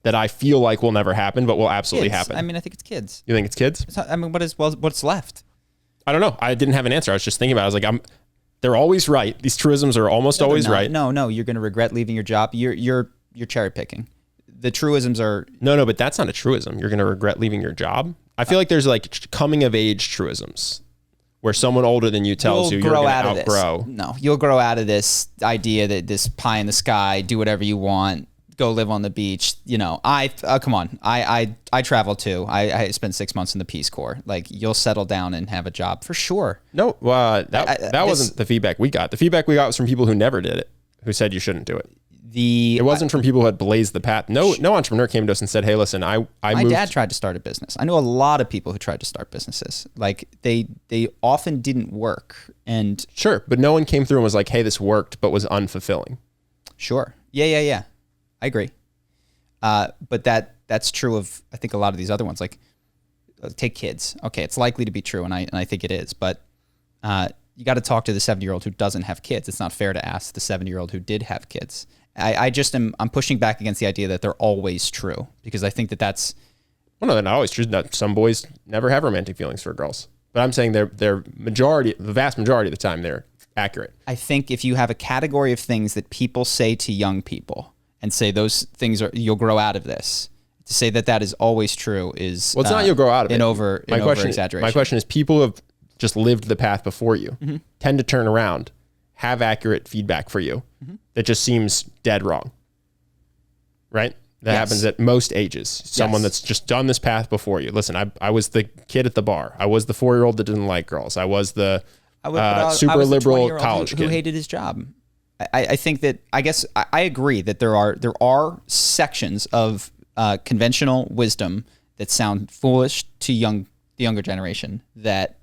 that I feel like will never happen, but will absolutely happen? I mean, I think it's kids. You think it's kids? What's left? I don't know. I didn't have an answer. I was just thinking about it. I was like, they're always right. These truisms are almost always right. No, you're going to regret leaving your job. You're cherry picking. The truisms are... No, but that's not a truism. You're going to regret leaving your job. I feel like there's like coming of age truisms where someone older than you tells you you're going to outgrow. No, you'll grow out of this idea that this pie in the sky, do whatever you want, go live on the beach. Come on. I travel too. I spent 6 months in the Peace Corps. Like, you'll settle down and have a job for sure. No, that wasn't the feedback we got. The feedback we got was from people who never did it, who said you shouldn't do it. It wasn't from people who had blazed the path. No entrepreneur came to us and said, hey, listen, my dad tried to start a business. I know a lot of people who tried to start businesses. Like, they often didn't work. And sure, but no one came through and was like, hey, this worked, but was unfulfilling. Sure. Yeah. I agree. But that's true of, I think, a lot of these other ones. Like, take kids. Okay, it's likely to be true, and I think it is. But you got to talk to the 70-year-old who doesn't have kids. It's not fair to ask the 70-year-old who did have kids. I'm pushing back against the idea that they're always true, because I think that's... Well, no, they're not always true. Some boys never have romantic feelings for girls. But I'm saying the vast majority of the time, they're accurate. I think if you have a category of things that people say to young people and say those things you'll grow out of this, to say that is always true is... Well, it's not you'll grow out of it. Over-exaggeration. My question is people who have just lived the path before you tend to turn around, have accurate feedback for you that just seems dead wrong. Right? That happens at most ages. Someone that's just done this path before you. Listen, I was the kid at the bar. I was the 4-year-old that didn't like girls. I was the super liberal college kid who hated his job. I think that, I guess I agree that there are sections of conventional wisdom that sound foolish to the younger generation that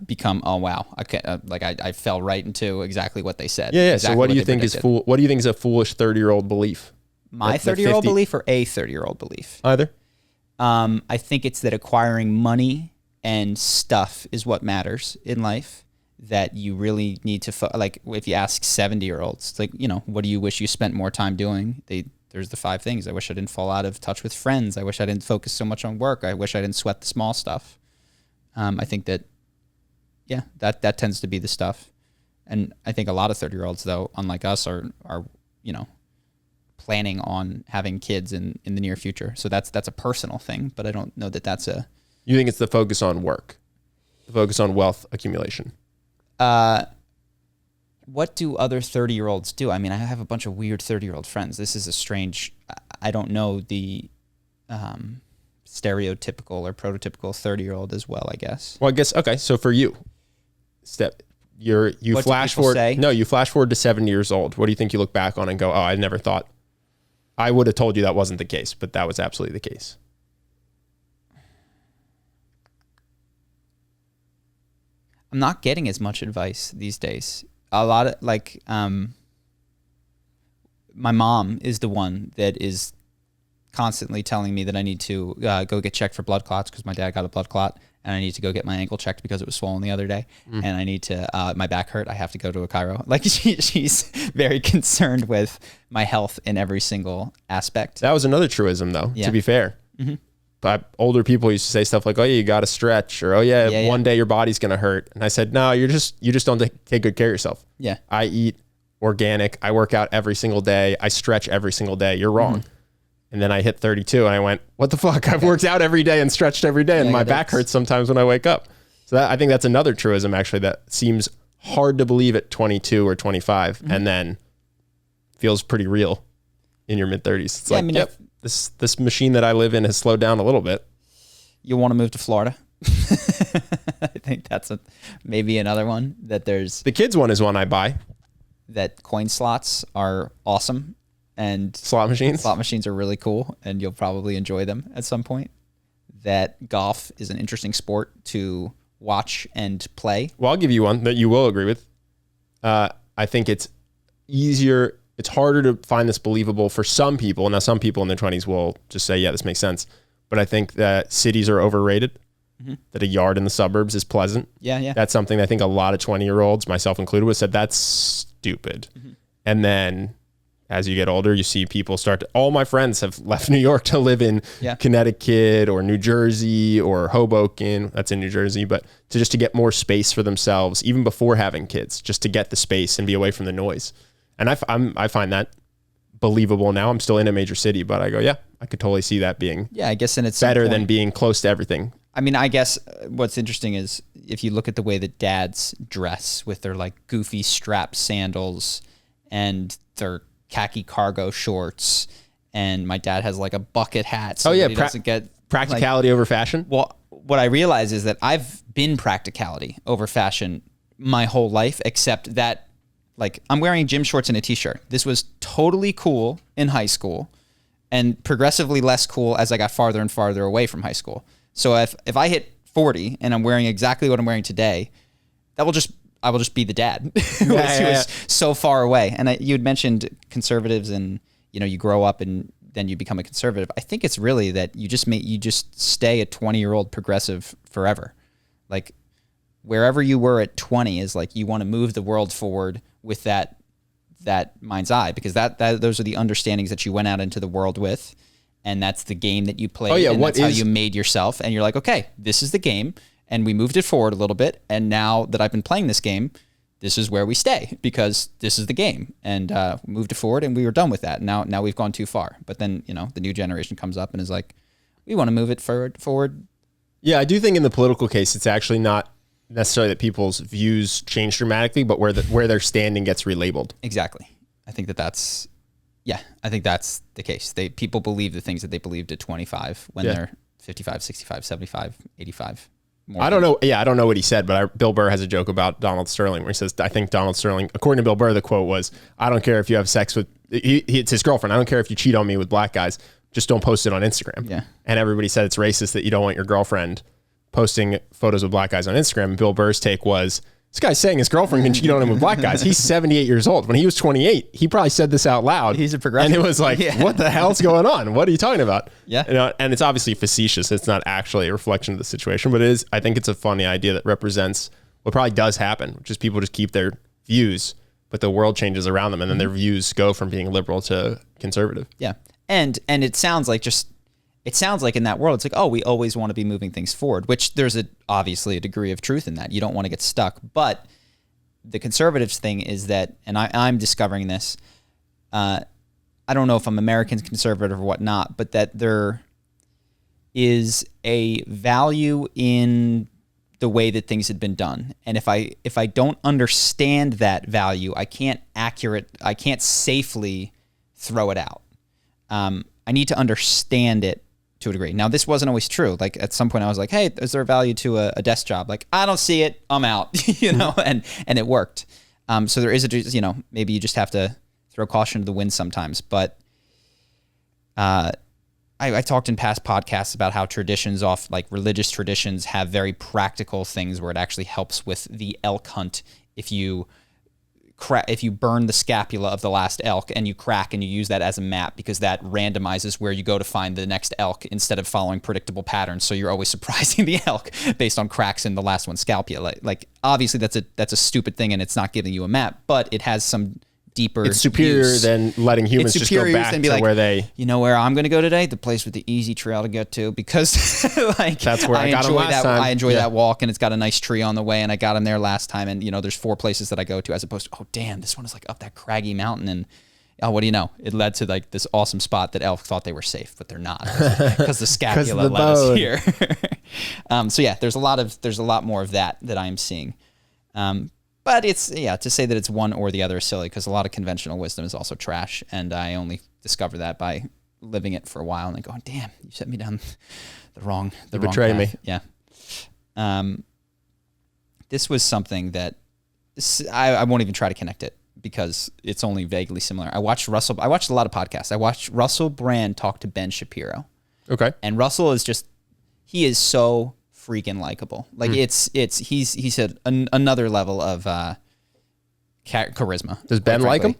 become, oh wow, I fell right into exactly what they said. Yeah. Exactly so what do you think what do you think is a foolish 30-year-old belief? My 30-year-old belief or a 30-year-old belief? Either. I think it's that acquiring money and stuff is what matters in life. That you really need to, like if you ask 70-year-olds, it's like, what do you wish you spent more time doing? There's the 5 things. I wish I didn't fall out of touch with friends. I wish I didn't focus so much on work. I wish I didn't sweat the small stuff. I think that, that tends to be the stuff. And I think a lot of 30-year-olds, though, unlike us, are planning on having kids in the near future. So that's a personal thing, but I don't know that that's a... You think it's the focus on work, the focus on wealth accumulation? What do other 30-year-olds do? I mean, I have a bunch of weird 30-year-old friends. This is a strange... I don't know the stereotypical or prototypical 30-year-old as well, I guess. Well, I guess, okay, so for you, you flash forward... No, you flash forward to 7 years old. What do you think you look back on and go, oh, I never thought... I would have told you that wasn't the case, but that was absolutely the case. I'm not getting as much advice these days. A lot of my mom is the one that is constantly telling me that I need to go get checked for blood clots because my dad got a blood clot, and I need to go get my ankle checked because it was swollen the other day, and I need to my back hurt. I have to go to a chiro. Like she's very concerned with my health in every single aspect. That was another truism, though. Yeah. To be fair. But older people used to say stuff like, "Oh yeah, you got to stretch," or "Oh yeah, one day your body's gonna hurt." And I said, "No, you just don't take good care of yourself." Yeah, I eat organic. I work out every single day. I stretch every single day. You're wrong. And then I hit 32, and I went, "What the fuck? I've worked out every day and stretched every day, and my back hurts sometimes when I wake up." So I think that's another truism actually that seems hard to believe at 22 or 25, and then feels pretty real in your mid 30s. It's like, yep. This machine that I live in has slowed down a little bit. You want to move to Florida? I think that's maybe another one that there's... The kids one is one I buy. That coin slots are awesome. And slot machines are really cool, and you'll probably enjoy them at some point. That golf is an interesting sport to watch and play. Well, I'll give you one that you will agree with. I think it's easier... It's harder to find this believable for some people. Now, some people in their 20s will just say, yeah, this makes sense. But I think that cities are overrated, that a yard in the suburbs is pleasant. Yeah. That's something I think a lot of 20-year-olds, myself included, would said, that's stupid. And then as you get older, you see people all my friends have left New York to live in Connecticut or New Jersey or Hoboken. That's in New Jersey, but to get more space for themselves, even before having kids, just to get the space and be away from the noise. And I find that believable now. I'm still in a major city, but I go, yeah, I could totally see that being I guess and it's better than being close to everything. I mean, I guess what's interesting is if you look at the way that dads dress with their like goofy strap sandals and their khaki cargo shorts, and my dad has like a bucket hat so that he doesn't get practicality over fashion. Well, what I realize is that I've been practicality over fashion my whole life, except that like I'm wearing gym shorts and a t-shirt. This was totally cool in high school and progressively less cool as I got farther and farther away from high school. So if I hit 40 and I'm wearing exactly what I'm wearing today, I will just be the dad who was so far away. And you had mentioned conservatives and, you grow up and then you become a conservative. I think it's really that you just stay a 20-year-old progressive forever. Like wherever you were at 20 is like you want to move the world forward with that mind's eye, because those are the understandings that you went out into the world with, and that's the game that you played. Oh yeah, and that's how you made yourself. And you're like, okay, this is the game, and we moved it forward a little bit. And now that I've been playing this game, this is where we stay because this is the game. And we moved it forward, and we were done with that. Now we've gone too far. But then the new generation comes up and is like, we want to move it forward. Yeah, I do think in the political case, it's actually not necessarily that people's views change dramatically, but where their standing gets relabeled. Exactly. I think that's the case. People believe the things that they believed at 25 when they're 55, 65, 75, 85. I don't know. Yeah, I don't know what he said, but Bill Burr has a joke about Donald Sterling where he says, I think Donald Sterling, according to Bill Burr, the quote was, I don't care if you have sex with, it's his girlfriend. I don't care if you cheat on me with black guys. Just don't post it on Instagram. Yeah. And everybody said it's racist that you don't want your girlfriend posting photos of black guys on Instagram. And Bill Burr's take was, this guy's saying his girlfriend can cheat on him with black guys. He's 78 years old. When he was 28, he probably said this out loud. He's a progressive. And it was like, what the hell's going on? What are you talking about? Yeah. And it's obviously facetious. It's not actually a reflection of the situation, but I think it's a funny idea that represents what probably does happen, which is people just keep their views, but the world changes around them, and then their views go from being liberal to conservative. Yeah. And it sounds like in that world, it's like, oh, we always want to be moving things forward, which there's obviously a degree of truth in that. You don't want to get stuck. But the conservatives thing is that, and I'm discovering this, I don't know if I'm American conservative or whatnot, but that there is a value in the way that things had been done. And if I don't understand that value, I can't safely throw it out. I need to understand it to a degree. Now, this wasn't always true. Like at some point I was like, hey, is there a value to a desk job? Like, I don't see it. I'm out, and it worked. So there is maybe you just have to throw caution to the wind sometimes. But I talked in past podcasts about how traditions religious traditions have very practical things where it actually helps with the elk hunt. If you burn the scapula of the last elk and you crack and you use that as a map, because that randomizes where you go to find the next elk instead of following predictable patterns. So you're always surprising the elk based on cracks in the last one's scapula. Like obviously that's a stupid thing and it's not giving you a map, but it has some deeper. It's superior use. Than letting humans just go back to where they. You know where I'm going to go today? The place with the easy trail to get to, because that's where I got him last time. I enjoy that walk, and it's got a nice tree on the way, and I got him there last time. And there's 4 places that I go to, as opposed to, oh damn, this one is like up that craggy mountain, and what do you know? It led to like this awesome spot that elk thought they were safe, but they're not, because the scapula led us here. So yeah, there's a lot more of that I am seeing. But to say that it's one or the other is silly, because a lot of conventional wisdom is also trash, and I only discovered that by living it for a while and then going, damn, you set me down the wrong betrayed me. Yeah. This was something that I won't even try to connect it, because it's only vaguely similar. I watched a lot of podcasts. I watched Russell Brand talk to Ben Shapiro. Okay. And Russell he is so freaking likable. Like he's at another level of charisma. Does Ben like him?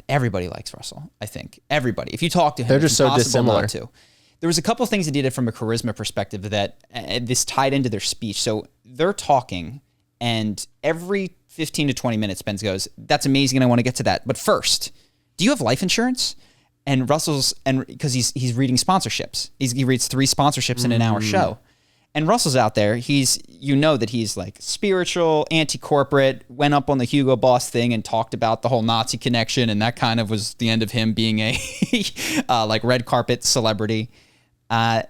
Everybody likes Russell. I think everybody. If you talk to him, they're just so dissimilar. There was a couple of things that did it from a charisma perspective that this tied into their speech. So they're talking, and every 15 to 20 minutes, Ben goes, "That's amazing, and I want to get to that. But first, do you have life insurance?" And because he's reading sponsorships. He reads 3 sponsorships in an hour show. And Russell's out there. He's like spiritual, anti-corporate, went up on the Hugo Boss thing and talked about the whole Nazi connection. And that kind of was the end of him being a like red carpet celebrity. And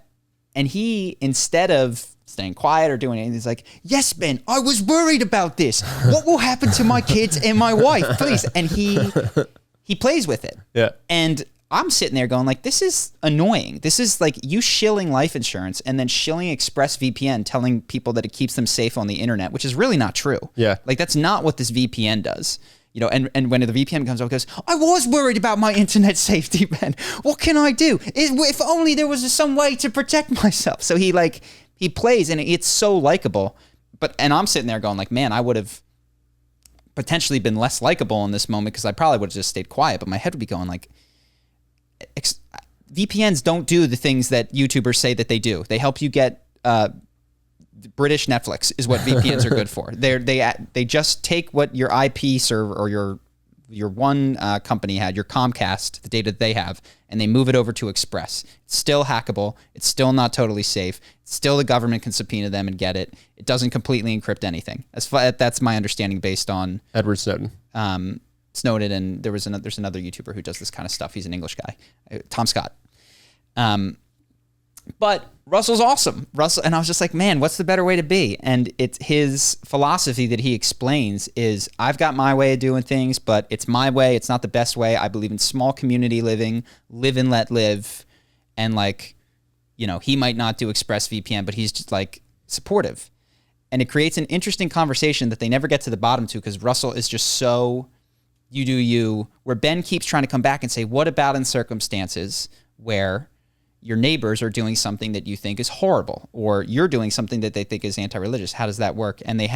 he, instead of staying quiet or doing anything, he's like, yes, Ben, I was worried about this. What will happen to my kids and my wife, please? And he plays with it. Yeah. And I'm sitting there going like, this is annoying. This is like you shilling life insurance and then shilling ExpressVPN, telling people that it keeps them safe on the internet, which is really not true. Yeah. Like that's not what this VPN does. And when the VPN comes out, it goes, I was worried about my internet safety, Ben. What can I do? If only there was some way to protect myself. So he plays, and it's so likable. And I'm sitting there going like, man, I would have potentially been less likable in this moment, because I probably would have just stayed quiet. But my head would be going like, VPNs don't do the things that YouTubers say that they do. They help you get British Netflix is what VPNs are good for. They just take what your IP server or your your one company had, your Comcast, the data that they have, and they move it over to Express. It's still hackable. It's still not totally safe. It's still the government can subpoena them and get it. It doesn't completely encrypt anything. That's my understanding based on Edward Snowden. Snowden, and there's another YouTuber who does this kind of stuff. He's an English guy, Tom Scott. But Russell's awesome. And I was just like, man, what's the better way to be? And it's his philosophy that he explains is, I've got my way of doing things, but it's my way. It's not the best way. I believe in small community living, live and let live. And like, you know, he might not do ExpressVPN, but he's just like supportive. And it creates an interesting conversation that they never get to the bottom to, because Russell is just so you do you, where Ben keeps trying to come back and say, what about in circumstances where your neighbors are doing something that you think is horrible, or you're doing something that they think is anti-religious? How does that work? And they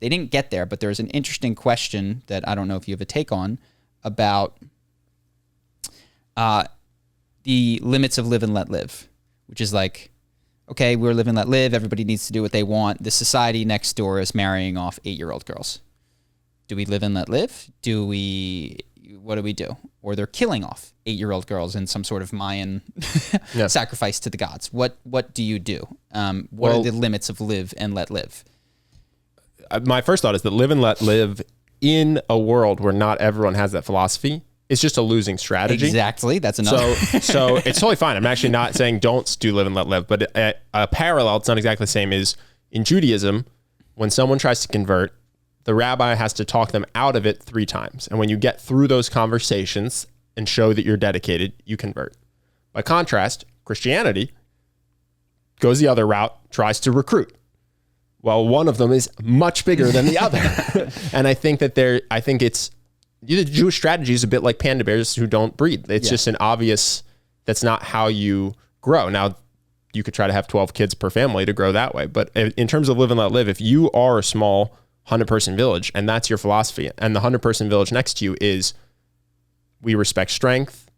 didn't get there, but there's an interesting question that I don't know if you have a take on about the limits of live and let live, which is like, okay, we're live and let live. Everybody needs to do what they want. The society next door is marrying off 8-year-old girls. Do we live and let live? What do we do? Or they're killing off 8-year-old girls in some sort of Mayan sacrifice to the gods. What do you do? What are the limits of live and let live? My first thought is that live and let live in a world where not everyone has that philosophy is just a losing strategy. Exactly. That's another. So it's totally fine. I'm actually not saying don't do live and let live, but a parallel, it's not exactly the same, is in Judaism, when someone tries to convert, the rabbi has to talk them out of it 3 times. And when you get through those conversations and show that you're dedicated, you convert. By contrast, Christianity goes the other route, tries to recruit. Well, one of them is much bigger than the other. And I think that the Jewish strategy is a bit like panda bears who don't breed. It's just an obvious, that's not how you grow. Now, you could try to have 12 kids per family to grow that way. But in terms of live and let live, if you are a small 100-person village and that's your philosophy, and the 100-person village next to you is, we respect strength,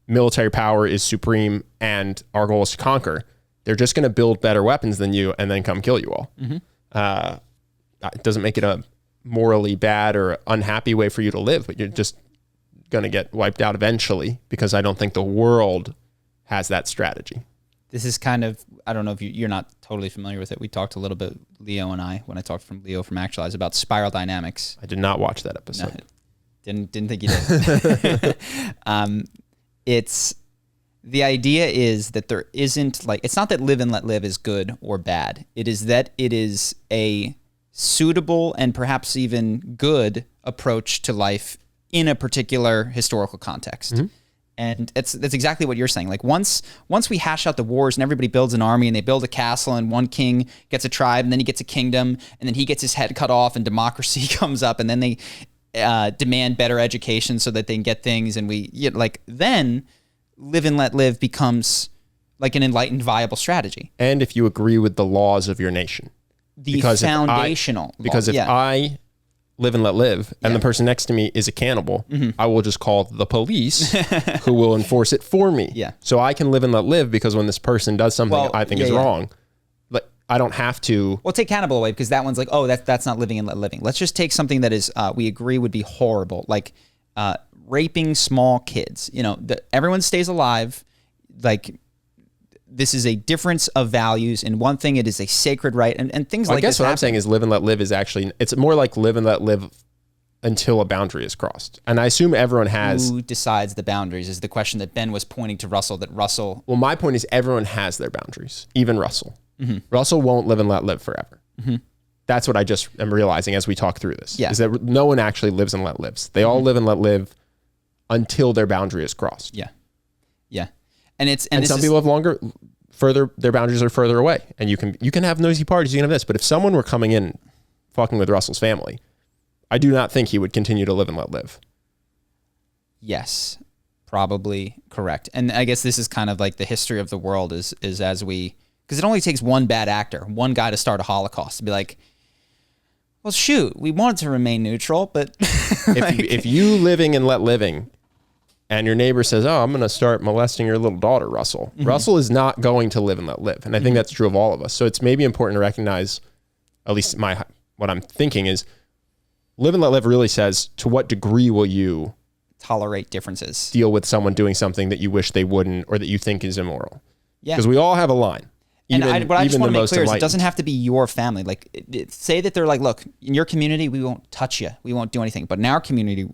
military power is supreme, and our goal is to conquer, they're just going to build better weapons than you and then come kill you all. Mm-hmm. It doesn't make it a morally bad or unhappy way for you to live, but you're just going to get wiped out eventually, because I don't think the world has that strategy. This is kind of, I don't know if you're not totally familiar with it. We talked a little bit, Leo and I, when I talked from Leo from Actualize, about spiral dynamics. I did not watch that episode. No, didn't think you did. It's, the idea is that there isn't, like, it's not that live and let live is good or bad. It is that it is a suitable and perhaps even good approach to life in a particular historical context. Mm-hmm. And that's exactly what you're saying. Like once we hash out the wars and everybody builds an army and they build a castle and one king gets a tribe and then he gets a kingdom and then he gets his head cut off and democracy comes up and then they demand better education so that they can get things, and then live and let live becomes like an enlightened, viable strategy. And if you agree with the laws of your nation. Because foundational. If I live and let live, and the person next to me is a cannibal, mm-hmm. I will just call the police who will enforce it for me. Yeah. So I can live and let live, because when this person does something I think is wrong, like I don't have to. Well, take cannibal away, because that one's like, oh, that's not living and let living. Let's just take something that is we agree would be horrible, like raping small kids. You know, everyone stays alive. Like, this is a difference of values. In one thing, it is a sacred right, and things like this. I guess what I'm saying is live and let live is actually, it's more like live and let live until a boundary is crossed. And I assume everyone has. Who decides the boundaries is the question that Ben was pointing to Russell, that Russell. Well, my point is everyone has their boundaries, even Russell. Mm-hmm. Russell won't live and let live forever. Mm-hmm. That's what I just am realizing as we talk through this. Yeah. Is that no one actually lives and let lives. They all live and let live until their boundary is crossed. Yeah. Yeah. And some people have their boundaries are further away, and you can have noisy parties, you can have this, but if someone were coming in fucking with Russell's family, I do not think he would continue to live and let live. Yes, probably correct. And I guess this is kind of like the history of the world is because it only takes one bad actor, one guy to start a Holocaust to be like, well, shoot, we wanted to remain neutral, but if you living and let living, and your neighbor says, oh, I'm going to start molesting your little daughter, Russell. Mm-hmm. Russell is not going to live and let live. And I think that's true of all of us. So it's maybe important to recognize, at least what I'm thinking is, Live and let live really says, to what degree will you tolerate differences? Deal with someone doing something that you wish they wouldn't or that you think is immoral? Yeah. Because we all have a line. What I just want to make clear is it doesn't have to be your family. Like, say that they're like, look, in your community, we won't touch you. We won't do anything. But in our community,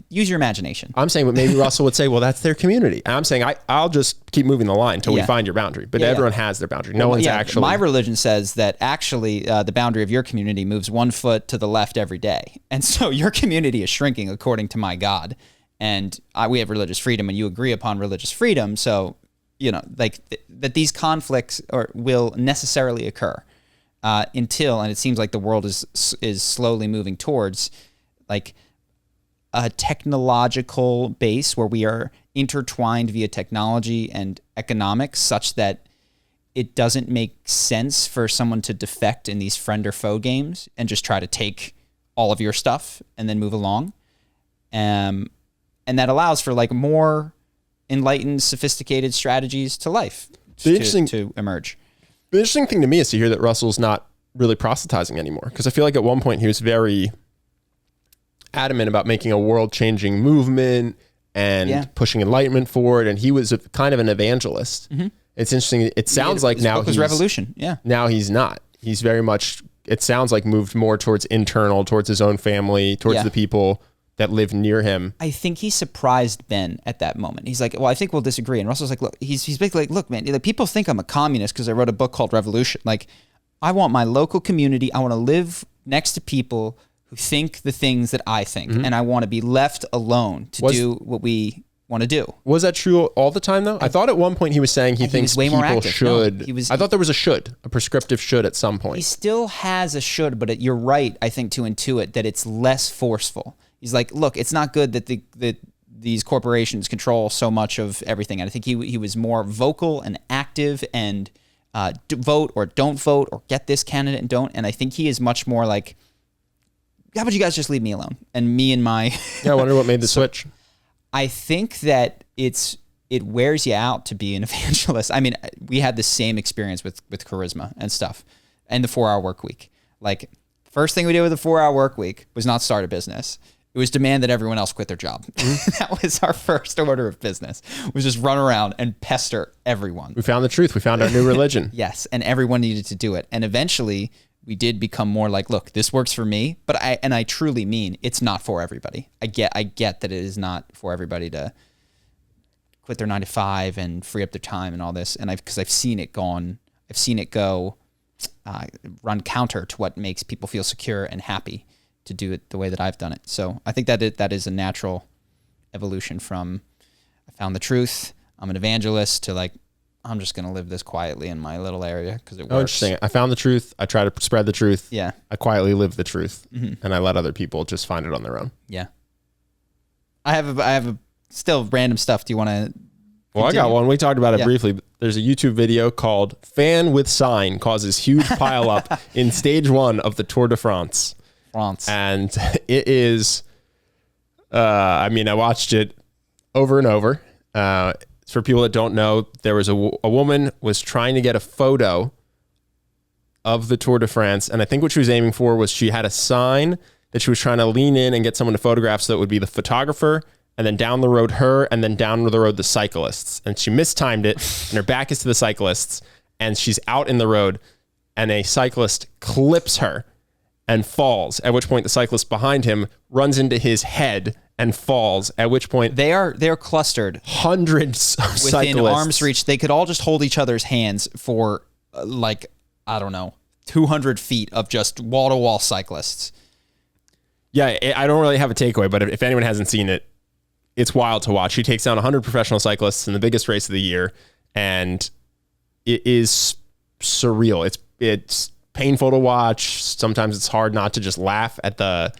use your imagination. I'm saying, but maybe Russell would say, well, that's their community. And I'm saying, I'll just keep moving the line until we find your boundary. But everyone has their boundary. No one's actually. My religion says that actually the boundary of your community moves 1 foot to the left every day. And so your community is shrinking according to my God. And we have religious freedom, and you agree upon religious freedom. So, like that these conflicts will necessarily occur until, and it seems like the world is slowly moving towards like a technological base where we are intertwined via technology and economics, such that it doesn't make sense for someone to defect in these friend or foe games and just try to take all of your stuff and then move along. And that allows for like more enlightened, sophisticated strategies to life to emerge. The interesting thing to me is to hear that Russell's not really proselytizing anymore, because I feel like at one point he was very adamant about making a world-changing movement and pushing enlightenment forward, and he was kind of an evangelist. Mm-hmm. It's interesting. It sounds like now he's revolution. Yeah. Now he's not. He's very much. It sounds like moved more towards his own family, towards the people that live near him. I think he surprised Ben at that moment. He's like, well, I think we'll disagree. And Russell's like, look, he's basically like, look, man, like, people think I'm a communist because I wrote a book called Revolution. Like, I want my local community. I want to live next to people who think the things that I think. Mm-hmm. And I want to be left alone to do what we want to do. Was that true all the time, though? I thought at one point he was saying he thinks way people should. No, I thought there was a prescriptive should at some point. He still has a should, but you're right, I think, to intuit that it's less forceful. He's like, look, it's not good that these corporations control so much of everything. And I think he was more vocal and active and vote or don't vote or get this candidate and don't. And I think he is much more like, how about you guys just leave me alone? And me and my... Yeah, I wonder what made the switch. I think that it wears you out to be an evangelist. I mean, we had the same experience with charisma and stuff and the 4-hour work week. Like, first thing we did with the 4-hour work week was not start a business. It was demand that everyone else quit their job. Mm-hmm. That was our first order of business, was just run around and pester everyone. We found the truth. We found our new religion. Yes, and everyone needed to do it. And eventually, we did become more like, look, this works for me, but I truly mean it's not for everybody. I get that it is not for everybody to quit their 9 to 5 and free up their time and all this. And because I've seen it go run counter to what makes people feel secure and happy to do it the way that I've done it. So I think that is a natural evolution from I found the truth, I'm an evangelist, to like, I'm just going to live this quietly in my little area because it works. Oh, interesting. I found the truth. I try to spread the truth. Yeah. I quietly live the truth, and I let other people just find it on their own. Yeah. I have a still random stuff. Do you want to? Well, I got one. We talked about it briefly. There's a YouTube video called "Fan with Sign Causes Huge Pile Up in Stage 1 of the Tour de France." And it is. I mean, I watched it over and over. For people that don't know, there was a woman was trying to get a photo of the Tour de France, and I think what she was aiming for was she had a sign that she was trying to lean in and get someone to photograph, so that it would be the photographer, and then down the road her, and then down the road the cyclists. And she mistimed it, and her back is to the cyclists, and she's out in the road, and a cyclist clips her and falls, at which point the cyclist behind him runs into his head and falls, at which point they're clustered, hundreds of within cyclists, arm's reach. They could all just hold each other's hands for like, I don't know, 200 feet of just wall-to-wall cyclists. Yeah, I don't really have a takeaway, but if anyone hasn't seen it, it's wild to watch. She takes down 100 professional cyclists in the biggest race of the year, and it is surreal. It's painful to watch. Sometimes it's hard not to just laugh at the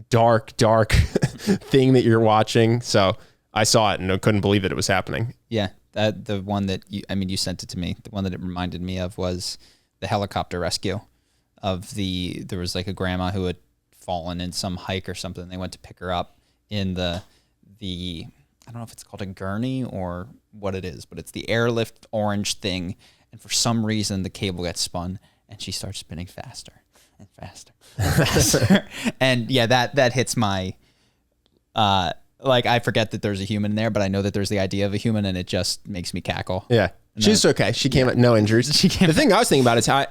dark thing that you're watching. So I saw it and I couldn't believe that it was happening. Yeah, the one that you sent it to me. The one that it reminded me of was the helicopter rescue there was like a grandma who had fallen in some hike or something. They went to pick her up in the I don't know if it's called a gurney or what it is, but it's the airlift orange thing. And for some reason the cable gets spun and she starts spinning faster Faster. And yeah, that hits my, like, I forget that there's a human there, but I know that there's the idea of a human, and it just makes me cackle. Yeah. She's okay. She came at no injuries. The thing I was thinking about is how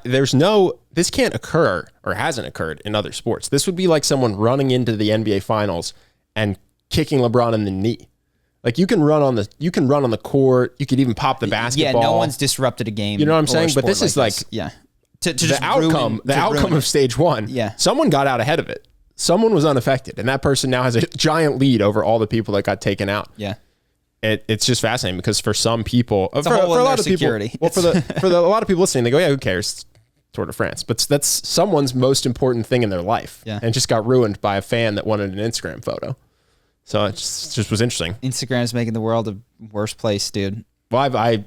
this can't occur or hasn't occurred in other sports. This would be like someone running into the NBA finals and kicking LeBron in the knee. Like you can run on the court. You could even pop the basketball. Yeah, no one's disrupted a game. You know what I'm saying? But this is like the outcome of stage one. Yeah. Someone got out ahead of it. Someone was unaffected, and that person now has a giant lead over all the people that got taken out. Yeah. It's just fascinating because for some people, for a lot of security. People, well, for a lot of people listening, they go, yeah, who cares? Tour de France. But that's someone's most important thing in their life. Yeah. And just got ruined by a fan that wanted an Instagram photo. So it just was interesting. Instagram's making the world a worse place, dude. Well, I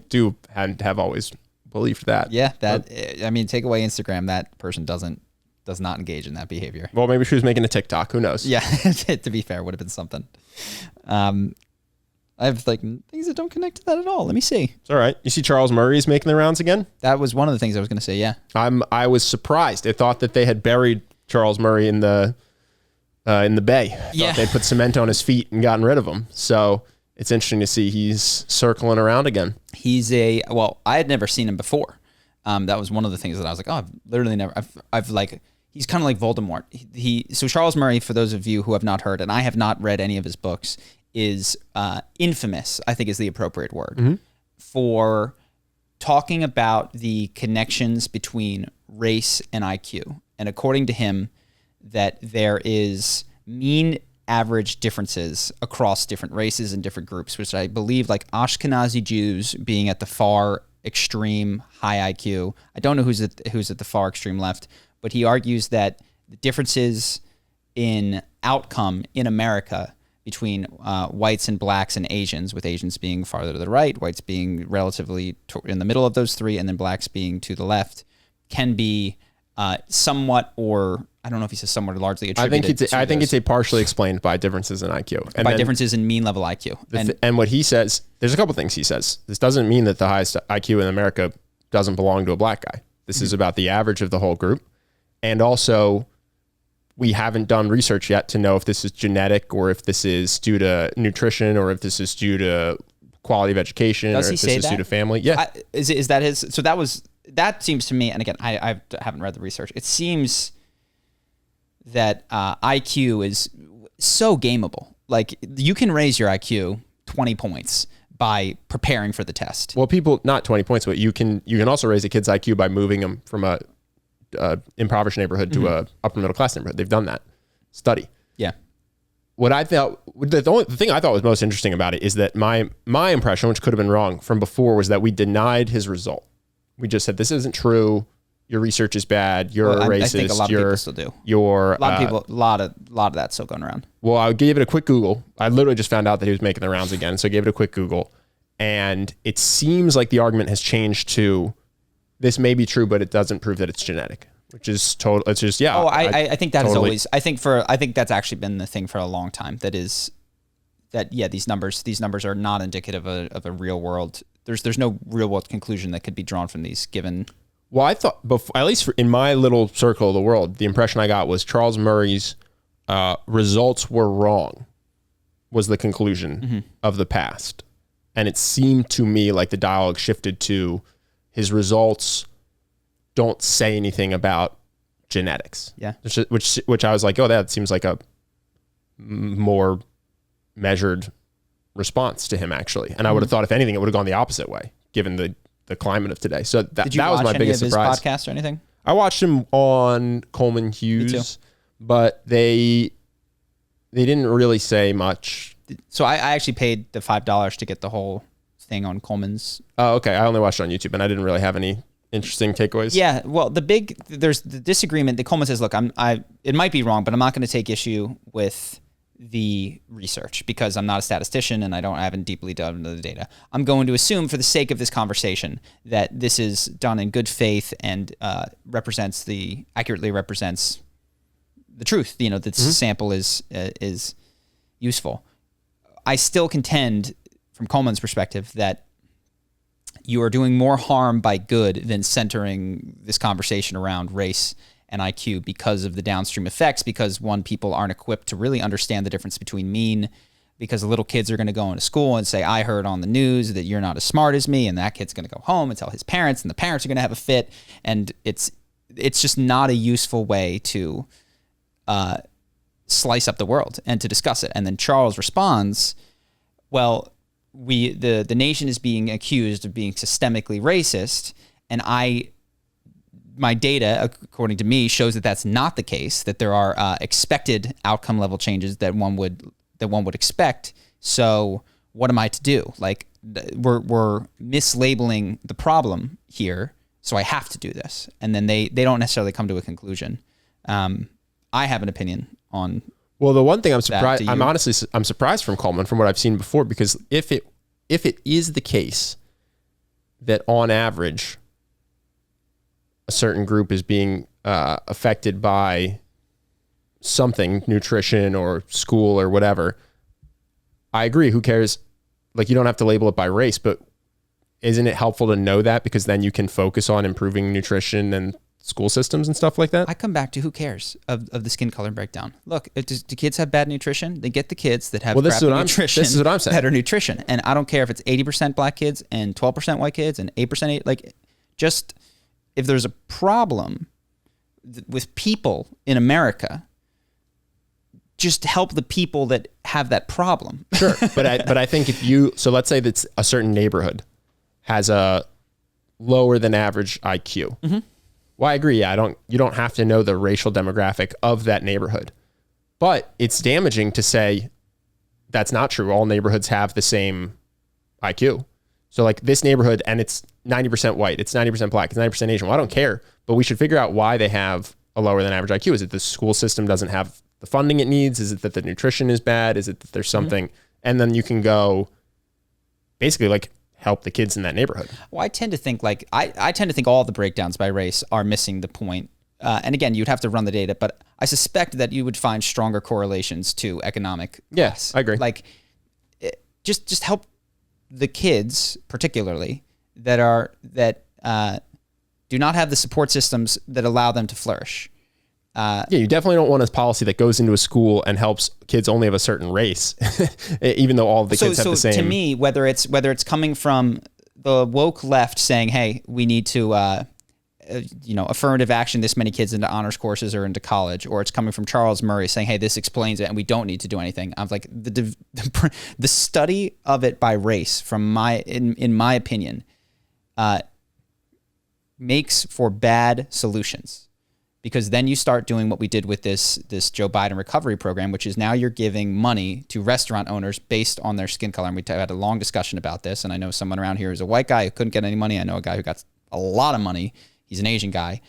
have always believed that. Yeah, I mean, take away Instagram, that person does not engage in that behavior. Well, maybe she was making a TikTok. Who knows? Yeah, to be fair, would have been something. I have like things that don't connect to that at all. Let me see. It's all right. You see Charles Murray is making the rounds again? That was one of the things I was going to say, yeah. I was surprised. I thought that they had buried Charles Murray in the bay. I thought they'd put cement on his feet and gotten rid of him. So it's interesting to see he's circling around again. I had never seen him before. That was one of the things that I was like, oh, I've literally never, he's kind of like Voldemort. So Charles Murray, for those of you who have not heard, and I have not read any of his books, is infamous, I think is the appropriate word, for talking about the connections between race and IQ. And according to him, that there is mean average differences across different races and different groups, which I believe like Ashkenazi Jews being at the far extreme high IQ. I don't know who's at the far extreme left, but he argues that the differences in outcome in America between whites and blacks and Asians, with Asians being farther to the right, whites being relatively in the middle of those three, and then blacks being to the left, can be somewhat, or I don't know if he says somewhat, or largely attributed. I think it's partially explained by differences in IQ. And by differences in mean level IQ. And what he says, there's a couple things he says. This doesn't mean that the highest IQ in America doesn't belong to a black guy. This is about the average of the whole group. And also, we haven't done research yet to know if this is genetic or if this is due to nutrition or if this is due to quality of education or if this is due to family. Yeah. Is that his? So that seems to me, and again, I haven't read the research. It seems that IQ is so gameable. Like you can raise your IQ 20 points by preparing for the test. Well, not 20 points, but you can also raise a kid's IQ by moving them from a impoverished neighborhood to a upper middle class neighborhood. They've done that study. Yeah. The thing I thought was most interesting about it is that my impression, which could have been wrong from before, was that we denied his result. We just said, this isn't true. Your research is bad. You're a racist. I think a lot of people still do. A lot of that's still going around. Well, I gave it a quick Google. I literally just found out that he was making the rounds again. So I gave it a quick Google, and it seems like the argument has changed to, this may be true, but it doesn't prove that it's genetic, which is total. It's just, yeah. Oh, I think that totally, is always, I think that's actually been the thing for a long time. These numbers are not indicative of a real world. There's no real world conclusion that could be drawn from these given. Well, I thought, at least in my little circle of the world, the impression I got was Charles Murray's results were wrong, was the conclusion of the past. And it seemed to me like the dialogue shifted to his results don't say anything about genetics. Yeah. Which I was like, oh, that seems like a more measured response to him, actually. And I would have thought, if anything, it would have gone the opposite way, given the climate of today. So that was my biggest surprise. Did you watch any of his podcasts or anything? I watched him on Coleman Hughes, but they didn't really say much. So I actually paid the $5 to get the whole thing on Coleman's. Oh, okay. I only watched it on YouTube, and I didn't really have any interesting takeaways. Yeah. Well, there's the disagreement that Coleman says, look, it might be wrong, but I'm not going to take issue with the research because I'm not a statistician and I haven't deeply dug into the data. I'm going to assume, for the sake of this conversation, that this is done in good faith and accurately represents the truth. You know, that this sample is useful. I still contend, from Coleman's perspective, that you are doing more harm by good than centering this conversation around race and IQ because of the downstream effects, because people aren't equipped to really understand the difference between mean, because the little kids are going to go into school and say, I heard on the news that you're not as smart as me, and that kid's going to go home and tell his parents, and the parents are going to have a fit, and it's just not a useful way to slice up the world and to discuss it. And then Charles responds, well, the nation is being accused of being systemically racist, and my data, according to me, shows that that's not the case, that there are expected outcome level changes that one would expect. So what am I to do? Like, we're mislabeling the problem here, so I have to do this. And then they don't necessarily come to a conclusion. I have an opinion on. Well, the one thing I'm surprised, I'm surprised from Coleman from what I've seen before, because if it is the case that on average a certain group is being affected by something, nutrition or school or whatever, I agree. Who cares? Like, you don't have to label it by race, but isn't it helpful to know that, because then you can focus on improving nutrition and school systems and stuff like that? I come back to who cares of the skin color breakdown. Look, do kids have bad nutrition? They get the kids that have crappy nutrition. This is what I'm saying. Better nutrition. And I don't care if it's 80% black kids and 12% white kids and 8%, like, just if there's a problem with people in America, just help the people that have that problem. Sure. But I think so let's say that a certain neighborhood has a lower than average IQ. Mm-hmm. Well, I agree. Yeah, you don't have to know the racial demographic of that neighborhood, but it's damaging to say that's not true. All neighborhoods have the same IQ. So like this neighborhood, and it's 90% white, it's 90% black, it's 90% Asian. Well, I don't care, but we should figure out why they have a lower than average IQ. Is it the school system doesn't have the funding it needs? Is it that the nutrition is bad? Is it that there's something? Mm-hmm. And then you can go basically like help the kids in that neighborhood. Well, I tend to think I tend to think all the breakdowns by race are missing the point. And again, you'd have to run the data, but I suspect that you would find stronger correlations to economic. Yes, I agree. Like, just help the kids, particularly that do not have the support systems that allow them to flourish. Yeah, you definitely don't want a policy that goes into a school and helps kids only of a certain race, even though all of the kids have the same. So to me, whether it's coming from the woke left saying, "Hey, we need to, affirmative action this many kids into honors courses or into college," or it's coming from Charles Murray saying, "Hey, this explains it, and we don't need to do anything." I'm like, the study of it by race, in my opinion, makes for bad solutions. Because then you start doing what we did with this Joe Biden recovery program, which is now you're giving money to restaurant owners based on their skin color. And we had a long discussion about this. And I know someone around here who's a white guy who couldn't get any money. I know a guy who got a lot of money. He's an Asian guy.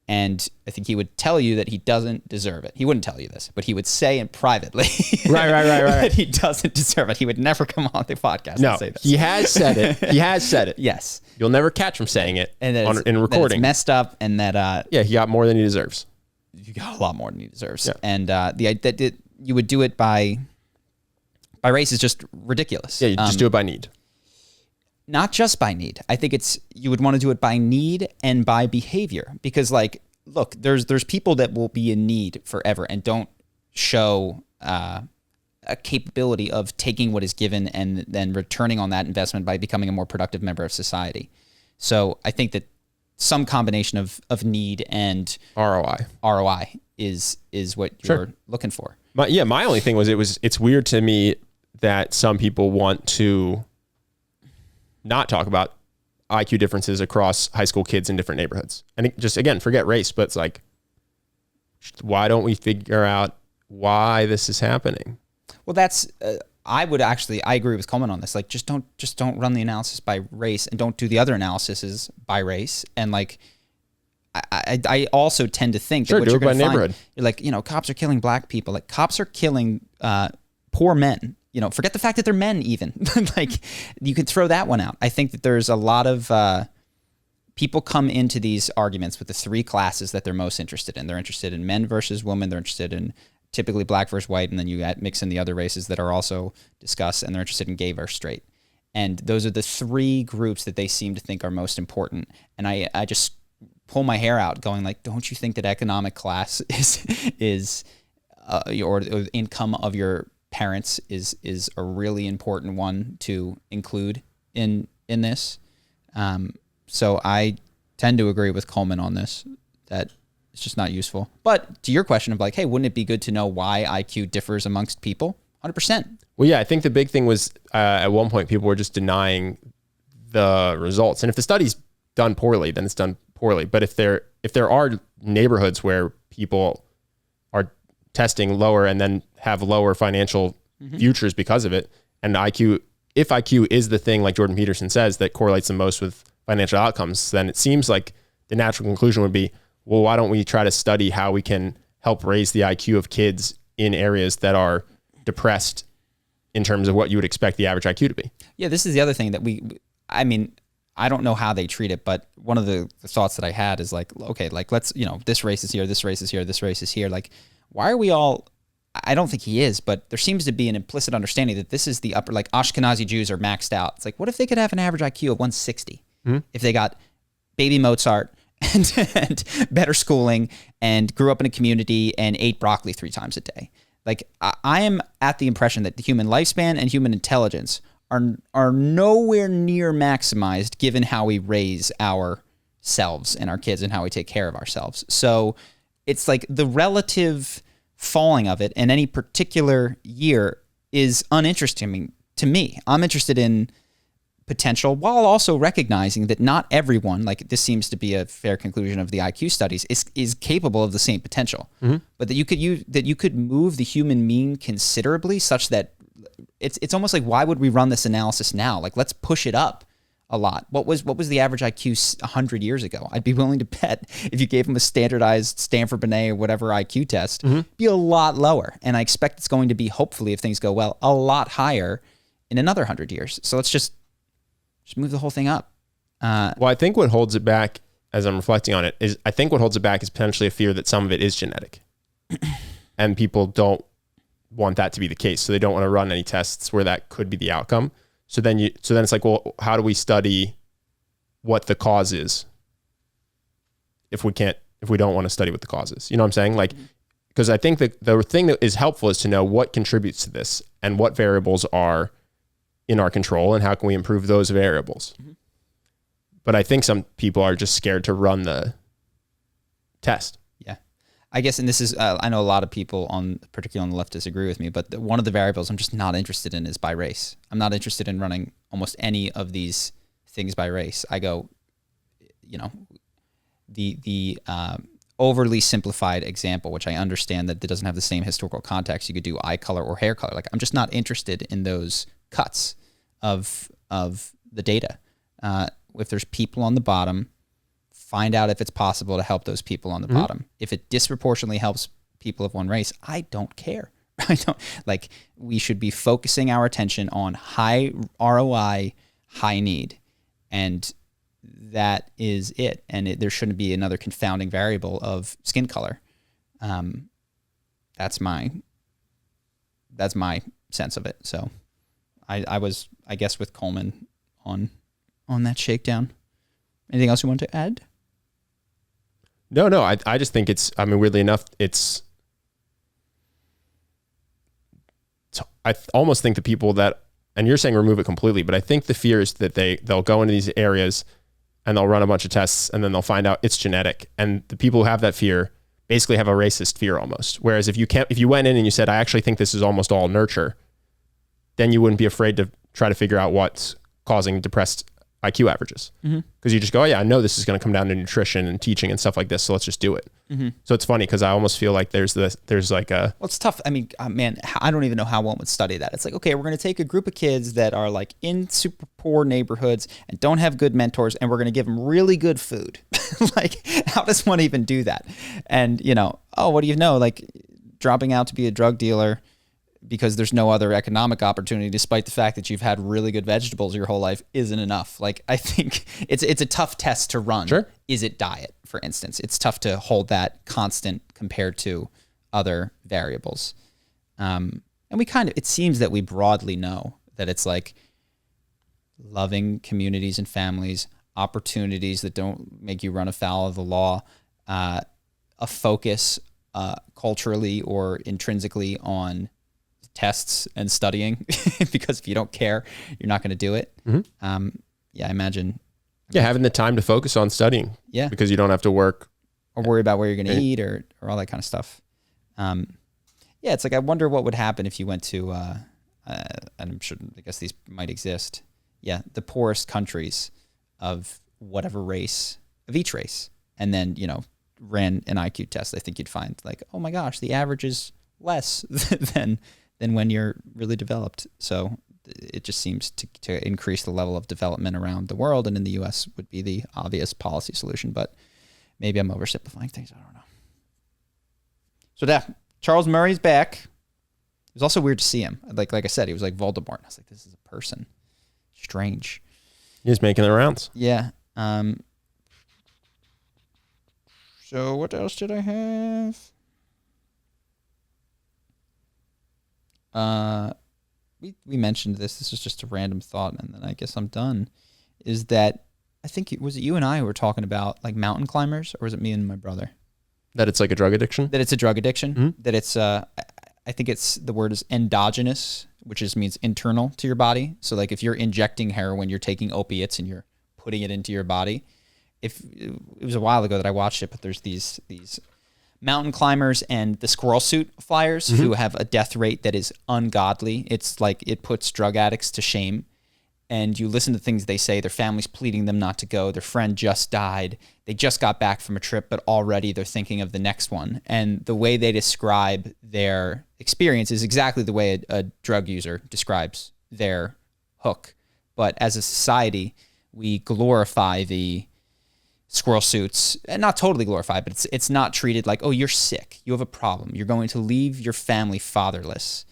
And I think he would tell you that he doesn't deserve it. He wouldn't tell you this, but he would say it privately. Right. that he doesn't deserve it. He would never come on the podcast and say this. He has said it. He has said it. Yes. You'll never catch him saying it in recording. That it's messed up, and that he got more than he deserves. You got a lot more than he deserves. Yeah. And that you would do it by race is just ridiculous. Yeah, you just do it by need. Not just by need. I think you would want to do it by need and by behavior, because like, look, there's people that will be in need forever and don't show a capability of taking what is given and then returning on that investment by becoming a more productive member of society. So I think that some combination of need and ROI is what you're looking for. My only thing was it's weird to me that some people want to not talk about IQ differences across high school kids in different neighborhoods. And just, again, forget race, but it's like, why don't we figure out why this is happening? Well, that's, I agree with Coleman on this. Like, just don't run the analysis by race, and don't do the other analyses by race. And like, I also tend to think that what you're going to find, you're like, cops are killing black people. Like, cops are killing poor men. Forget the fact that they're men even. Like, you could throw that one out. I think that there's a lot of people come into these arguments with the three classes that they're most interested in. They're interested in men versus women. They're interested in typically black versus white. And then you mix in the other races that are also discussed. And they're interested in gay versus straight. And those are the three groups that they seem to think are most important. And I just pull my hair out going like, don't you think that economic class is or the income of your parents is a really important one to include in this? So I tend to agree with Coleman on this, that it's just not useful. But to your question of like, hey, wouldn't it be good to know why IQ differs amongst people? 100%. Well, yeah, I think the big thing was at one point people were just denying the results. And if the study's done poorly, then it's done poorly. But if there are neighborhoods where people are testing lower and then have lower financial futures because of it, and if IQ is the thing, like Jordan Peterson says, that correlates the most with financial outcomes, then it seems like the natural conclusion would be, well, why don't we try to study how we can help raise the IQ of kids in areas that are depressed in terms of what you would expect the average IQ to be? Yeah, this is the other thing that I don't know how they treat it, but one of the thoughts that I had is like, okay, like let's, this race is here, this race is here, this race is here. Like, why are we all, I don't think he is, but there seems to be an implicit understanding that this is the upper, like Ashkenazi Jews are maxed out. It's like, what if they could have an average IQ of 160? If they got baby Mozart and better schooling and grew up in a community and ate broccoli 3 times a day. Like, I am at the impression that the human lifespan and human intelligence are nowhere near maximized given how we raise ourselves and our kids and how we take care of ourselves. So it's like the relative falling of it in any particular year is uninteresting to me. I'm interested in potential while also recognizing that not everyone, like this seems to be a fair conclusion of the IQ studies, is capable of the same potential. But that you could move the human mean considerably such that it's almost like, why would we run this analysis now? Like, let's push it up a lot. What was the average IQ 100 years ago? I'd be willing to bet if you gave them a standardized Stanford Binet or whatever IQ test, be a lot lower. And I expect it's going to be, hopefully, if things go well, a lot higher in another 100 years. So let's just move the whole thing up. Well, I think what holds it back, as I'm reflecting on it, is potentially a fear that some of it is genetic. And people don't want that to be the case. So they don't want to run any tests where that could be the outcome. So then it's like, well, how do we study what the cause is if we don't want to study what the cause is? You know what I'm saying? Like, because I think that the thing that is helpful is to know what contributes to this and what variables are in our control and how can we improve those variables. But I think some people are just scared to run the test. Yeah. I guess, and this is, I know a lot of people particularly on the left disagree with me, but one of the variables I'm just not interested in is by race. I'm not interested in running almost any of these things by race. I go, the overly simplified example, which I understand that it doesn't have the same historical context. You could do eye color or hair color. Like, I'm just not interested in those cuts of the data. If there's people on the bottom, find out if it's possible to help those people on the bottom. If it disproportionately helps people of one race, I don't care. We should be focusing our attention on high ROI, high need. And that is it. And there shouldn't be another confounding variable of skin color. That's my sense of it. So I was, I guess, with Coleman on that shakedown. Anything else you want to add? No. I just think weirdly enough, I almost think the people that, and you're saying remove it completely, but I think the fear is that they'll go into these areas and they'll run a bunch of tests and then they'll find out it's genetic. And the people who have that fear basically have a racist fear almost. Whereas if you went in and you said, I actually think this is almost all nurture, then you wouldn't be afraid to try to figure out what's causing depressed IQ averages. Because you just go, oh yeah, I know this is going to come down to nutrition and teaching and stuff like this, so let's just do it. So it's funny because I almost feel like there's like a... Well, it's tough. I mean, man, I don't even know how one would study that. It's like, okay, we're going to take a group of kids that are like in super poor neighborhoods and don't have good mentors, and we're going to give them really good food. Like, how does one even do that? And, what do you know? Like, dropping out to be a drug dealer because there's no other economic opportunity, despite the fact that you've had really good vegetables your whole life, isn't enough. Like, I think it's a tough test to run. Sure. Is it diet, for instance? It's tough to hold that constant compared to other variables. And it seems that we broadly know that it's like loving communities and families, opportunities that don't make you run afoul of the law, a focus culturally or intrinsically on tests and studying, because if you don't care, you're not going to do it. I imagine. Yeah, having the time to focus on studying. Yeah, because you don't have to work or worry about where you're going to eat or all that kind of stuff. It's like I wonder what would happen if you went to, and I'm sure, I guess these might exist. Yeah, the poorest countries of whatever race, of each race, and then ran an IQ test. I think you'd find like, oh my gosh, the average is less than when you're really developed. So it just seems to increase the level of development around the world, and in the U.S. would be the obvious policy solution. But maybe I'm oversimplifying things. I don't know. So Charles Murray's back. It was also weird to see him. Like I said, he was like Voldemort. I was like, this is a person. Strange. He's making the rounds. Yeah. So what else did I have? We mentioned this. This is just a random thought, and then I guess I'm done. Is that I think was it you and I who were talking about like mountain climbers, or was it me and my brother? That it's like a drug addiction? That it's a drug addiction. That it's I think it's the word is endogenous, which just means internal to your body. So like if you're injecting heroin, you're taking opiates and you're putting it into your body. If it was a while ago that I watched it, but there's these mountain climbers and the squirrel suit flyers who have a death rate that is ungodly. It's like it puts drug addicts to shame. And you listen to things they say, their family's pleading them not to go. Their friend just died. They just got back from a trip, but already they're thinking of the next one. And the way they describe their experience is exactly the way a drug user describes their hook. But as a society, we glorify the squirrel suits, and not totally glorify, but it's not treated like, oh, you're sick, you have a problem, you're going to leave your family fatherless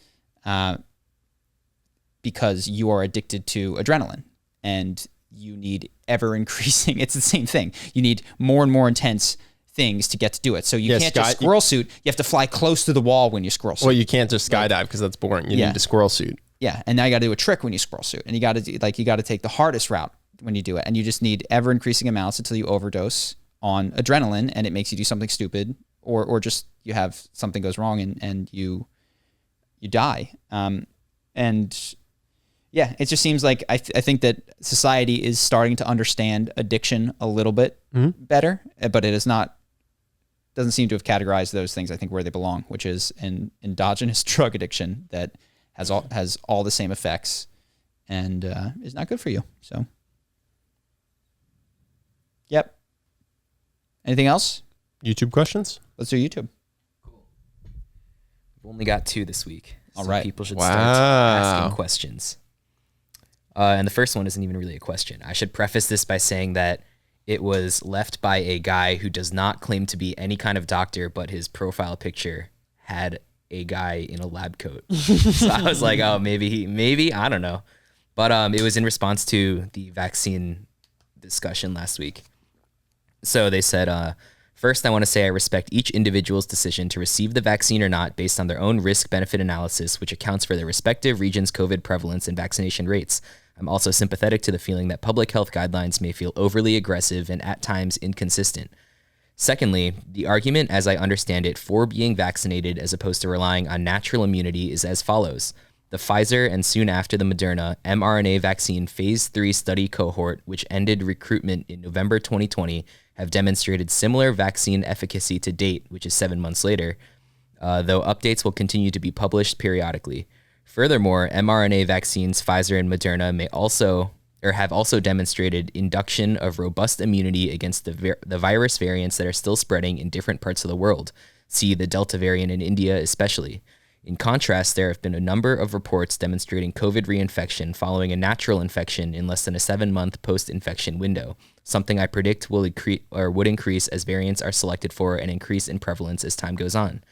because you are addicted to adrenaline and you need ever increasing. It's the same thing. You need more and more intense things to get to do it. So you can't just squirrel suit. You have to fly close to the wall when you squirrel suit. Well, you can't just skydive because that's boring. You need a squirrel suit. Yeah, and now you got to do a trick when you squirrel suit, and you got to take the hardest route when you do it, and you just need ever increasing amounts until you overdose on adrenaline, and it makes you do something stupid, or just you have something goes wrong and you die. And yeah, it just seems like I think that society is starting to understand addiction a little bit better, but it is not. Doesn't seem to have categorized those things, I think, where they belong, which is an endogenous drug addiction that has all the same effects and is not good for you. So, yep. Anything else? YouTube questions? Let's do YouTube. Cool. We've only got 2 this week. All right. People should start asking questions. And the first one isn't even really a question. I should preface this by saying that it was left by a guy who does not claim to be any kind of doctor, but his profile picture had a guy in a lab coat. So I was like, oh, maybe, I don't know. But it was in response to the vaccine discussion last week. So they said, first, I want to say I respect each individual's decision to receive the vaccine or not based on their own risk-benefit analysis, which accounts for their respective region's COVID prevalence and vaccination rates. I'm also sympathetic to the feeling that public health guidelines may feel overly aggressive and at times inconsistent. Secondly, the argument, as I understand it, for being vaccinated as opposed to relying on natural immunity is as follows. The Pfizer and soon after the Moderna mRNA vaccine phase 3 study cohort, which ended recruitment in November 2020, have demonstrated similar vaccine efficacy to date, which is 7 months later, though updates will continue to be published periodically. Furthermore, mRNA vaccines Pfizer and Moderna have also demonstrated induction of robust immunity against the virus variants that are still spreading in different parts of the world. See the Delta variant in India especially. In contrast, there have been a number of reports demonstrating COVID reinfection following a natural infection in less than a 7-month post-infection window, something I predict would increase as variants are selected for and increase in prevalence as time goes on.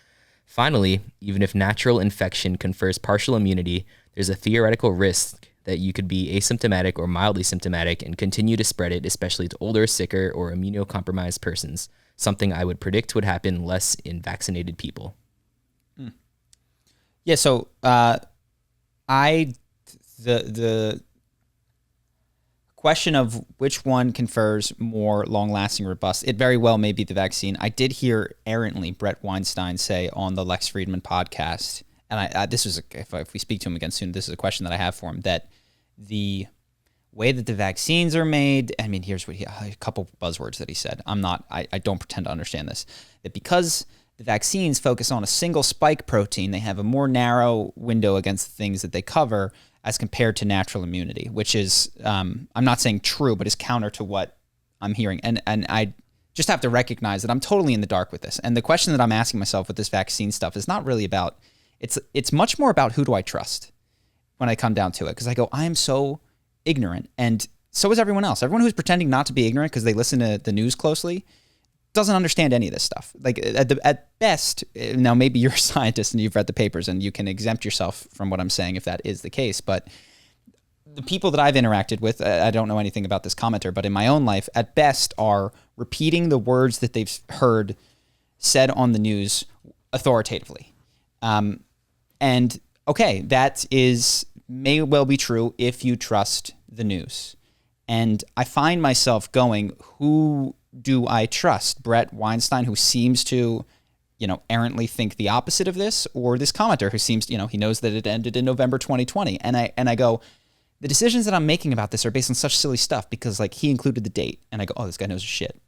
Finally, even if natural infection confers partial immunity, there's a theoretical risk that you could be asymptomatic or mildly symptomatic and continue to spread it, especially to older, sicker, or immunocompromised persons, something I would predict would happen less in vaccinated people. Yeah, so the question of which one confers more long-lasting robust. It very well may be the vaccine. I did hear errantly Brett Weinstein say on the Lex Friedman podcast, and this was if we speak to him again soon, this is a question that I have for him, that the way that the vaccines are made, I mean, here's what a couple buzzwords that he said. I don't pretend to understand this. That because the vaccines focus on a single spike protein, they have a more narrow window against the things that they cover as compared to natural immunity, which is, I'm not saying true, but is counter to what I'm hearing. And I just have to recognize that I'm totally in the dark with this. And the question that I'm asking myself with this vaccine stuff is not really about, it's much more about who do I trust when I come down to it. Because I go, I am so ignorant, and so is everyone else. Everyone who's pretending not to be ignorant because they listen to the news closely doesn't understand any of this stuff. Like at best, now maybe you're a scientist and you've read the papers and you can exempt yourself from what I'm saying if that is the case. But the people that I've interacted with, I don't know anything about this commenter, but in my own life, at best are repeating the words that they've heard said on the news authoritatively. And okay, that may well be true if you trust the news. And I find myself going, who do I trust? Brett Weinstein, who seems to, errantly think the opposite of this, or this commenter who seems, he knows that it ended in November 2020. And I go, the decisions that I'm making about this are based on such silly stuff because like he included the date, and I go, oh, this guy knows his shit,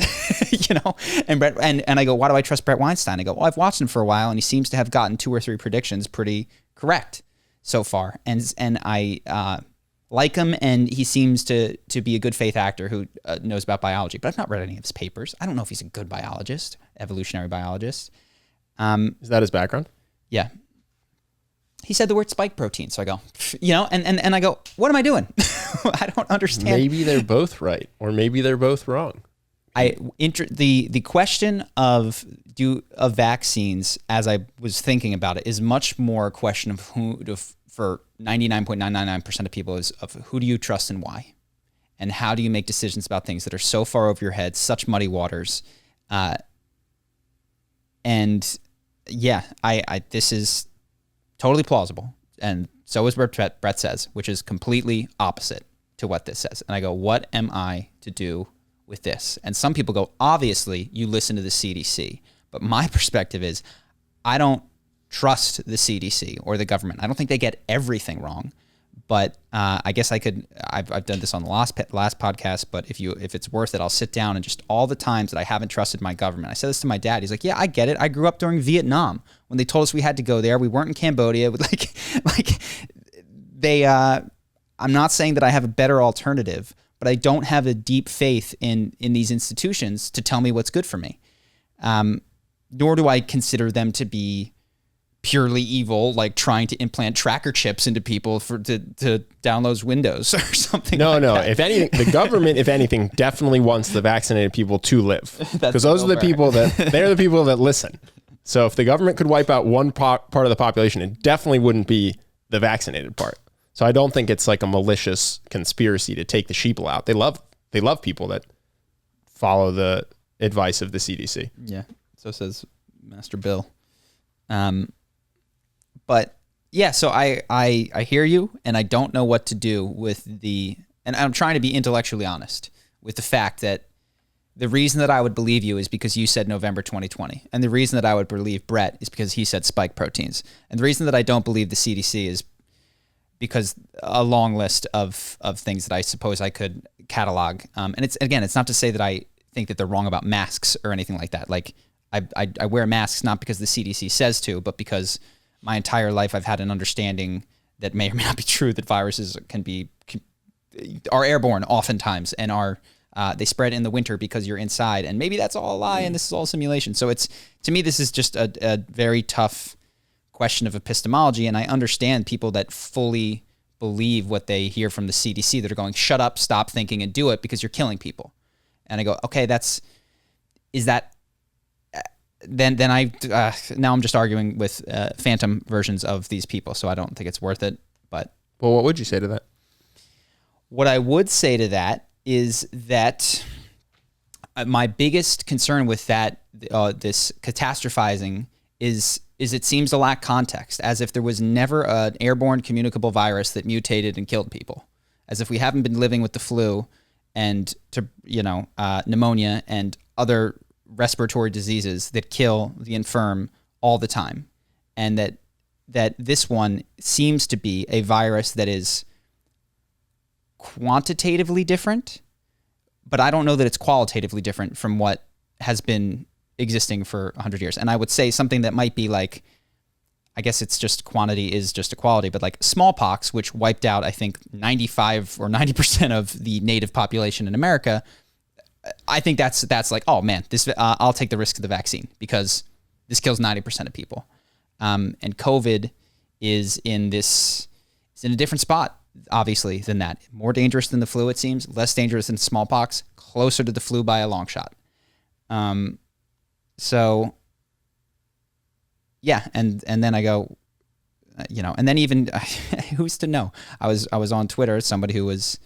And Brett, and I go, why do I trust Brett Weinstein? I go, well, I've watched him for a while, and he seems to have gotten 2 or 3 predictions pretty correct so far, and I like him, and he seems to be a good faith actor who knows about biology. But I've not read any of his papers. I don't know if he's a good biologist, evolutionary biologist. Is that his background? Yeah. He said the word spike protein, so I go, and I go, what am I doing? I don't understand. Maybe they're both right, or maybe they're both wrong. The question of vaccines, as I was thinking about it, is much more a question of for 99.999% of people is of who do you trust and why, and how do you make decisions about things that are so far over your head, such muddy waters, and yeah, this is totally plausible, and so is what Brett says, which is completely opposite to what this says. And I go, what am I to do with this? And some people go, obviously you listen to the CDC, but my perspective is I don't trust the CDC or the government. I don't think they get everything wrong, but I guess I've done this on the last podcast, but if it's worth it, I'll sit down and just all the times that I haven't trusted my government. I said this to my dad. He's like, yeah, I get it. I grew up during Vietnam when they told us we had to go there. We weren't in Cambodia. I'm not saying that I have a better alternative, but I don't have a deep faith in these institutions to tell me what's good for me. Nor do I consider them to be purely evil, like trying to implant tracker chips into people to download Windows or something. No. That. If anything, the government, if anything, definitely wants the vaccinated people to live, because they're the people that listen. So if the government could wipe out one part of the population, it definitely wouldn't be the vaccinated part. So I don't think it's like a malicious conspiracy to take the sheeple out. They love people that follow the advice of the CDC. Yeah. So says Master Bill. But yeah, so I hear you, and I don't know what to do with and I'm trying to be intellectually honest with the fact that the reason that I would believe you is because you said November 2020. And the reason that I would believe Brett is because he said spike proteins. And the reason that I don't believe the CDC is because a long list of things that I suppose I could catalog. And it's not to say that I think that they're wrong about masks or anything like that. Like I wear masks not because the CDC says to, but because my entire life I've had an understanding that may or may not be true that viruses are airborne oftentimes and they spread in the winter because you're inside, and maybe that's all a lie and this is all simulation. So to me this is just a very tough question of epistemology, and I understand people that fully believe what they hear from the CDC that are going, shut up, stop thinking and do it because you're killing people. And I go, okay, then now I'm just arguing with phantom versions of these people, so I don't think it's worth it. But well, what would you say to that? What I would say to that is that my biggest concern with that this catastrophizing is it seems to lack context, as if there was never an airborne communicable virus that mutated and killed people, as if we haven't been living with the flu and to pneumonia and other respiratory diseases that kill the infirm all the time, and that this one seems to be a virus that is quantitatively different, but I don't know that it's qualitatively different from what has been existing for 100 years. And I would say something that might be like, I guess it's just quantity is just equality, but like smallpox, which wiped out, I think, 95 or 90% of the native population in America. I think that's like, oh man, this I'll take the risk of the vaccine because this kills 90% of people. And COVID is in a different spot, obviously, than that. More dangerous than the flu, it seems. Less dangerous than smallpox. Closer to the flu by a long shot. So, yeah, and then I go, and then even who's to know? I was on Twitter. Somebody who was,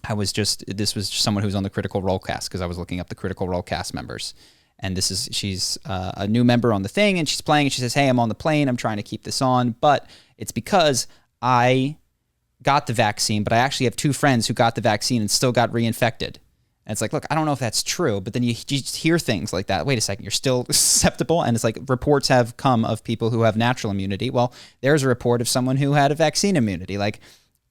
this was someone who was on the Critical Role cast because I was looking up the Critical Role cast members. And she's a new member on the thing, and she's playing, and she says, hey, I'm on the plane, I'm trying to keep this on, but it's because I got the vaccine, but I actually have 2 friends who got the vaccine and still got reinfected. And it's like, look, I don't know if that's true, but then you just hear things like that. Wait a second, you're still susceptible? And it's like reports have come of people who have natural immunity. Well, there's a report of someone who had a vaccine immunity. Like,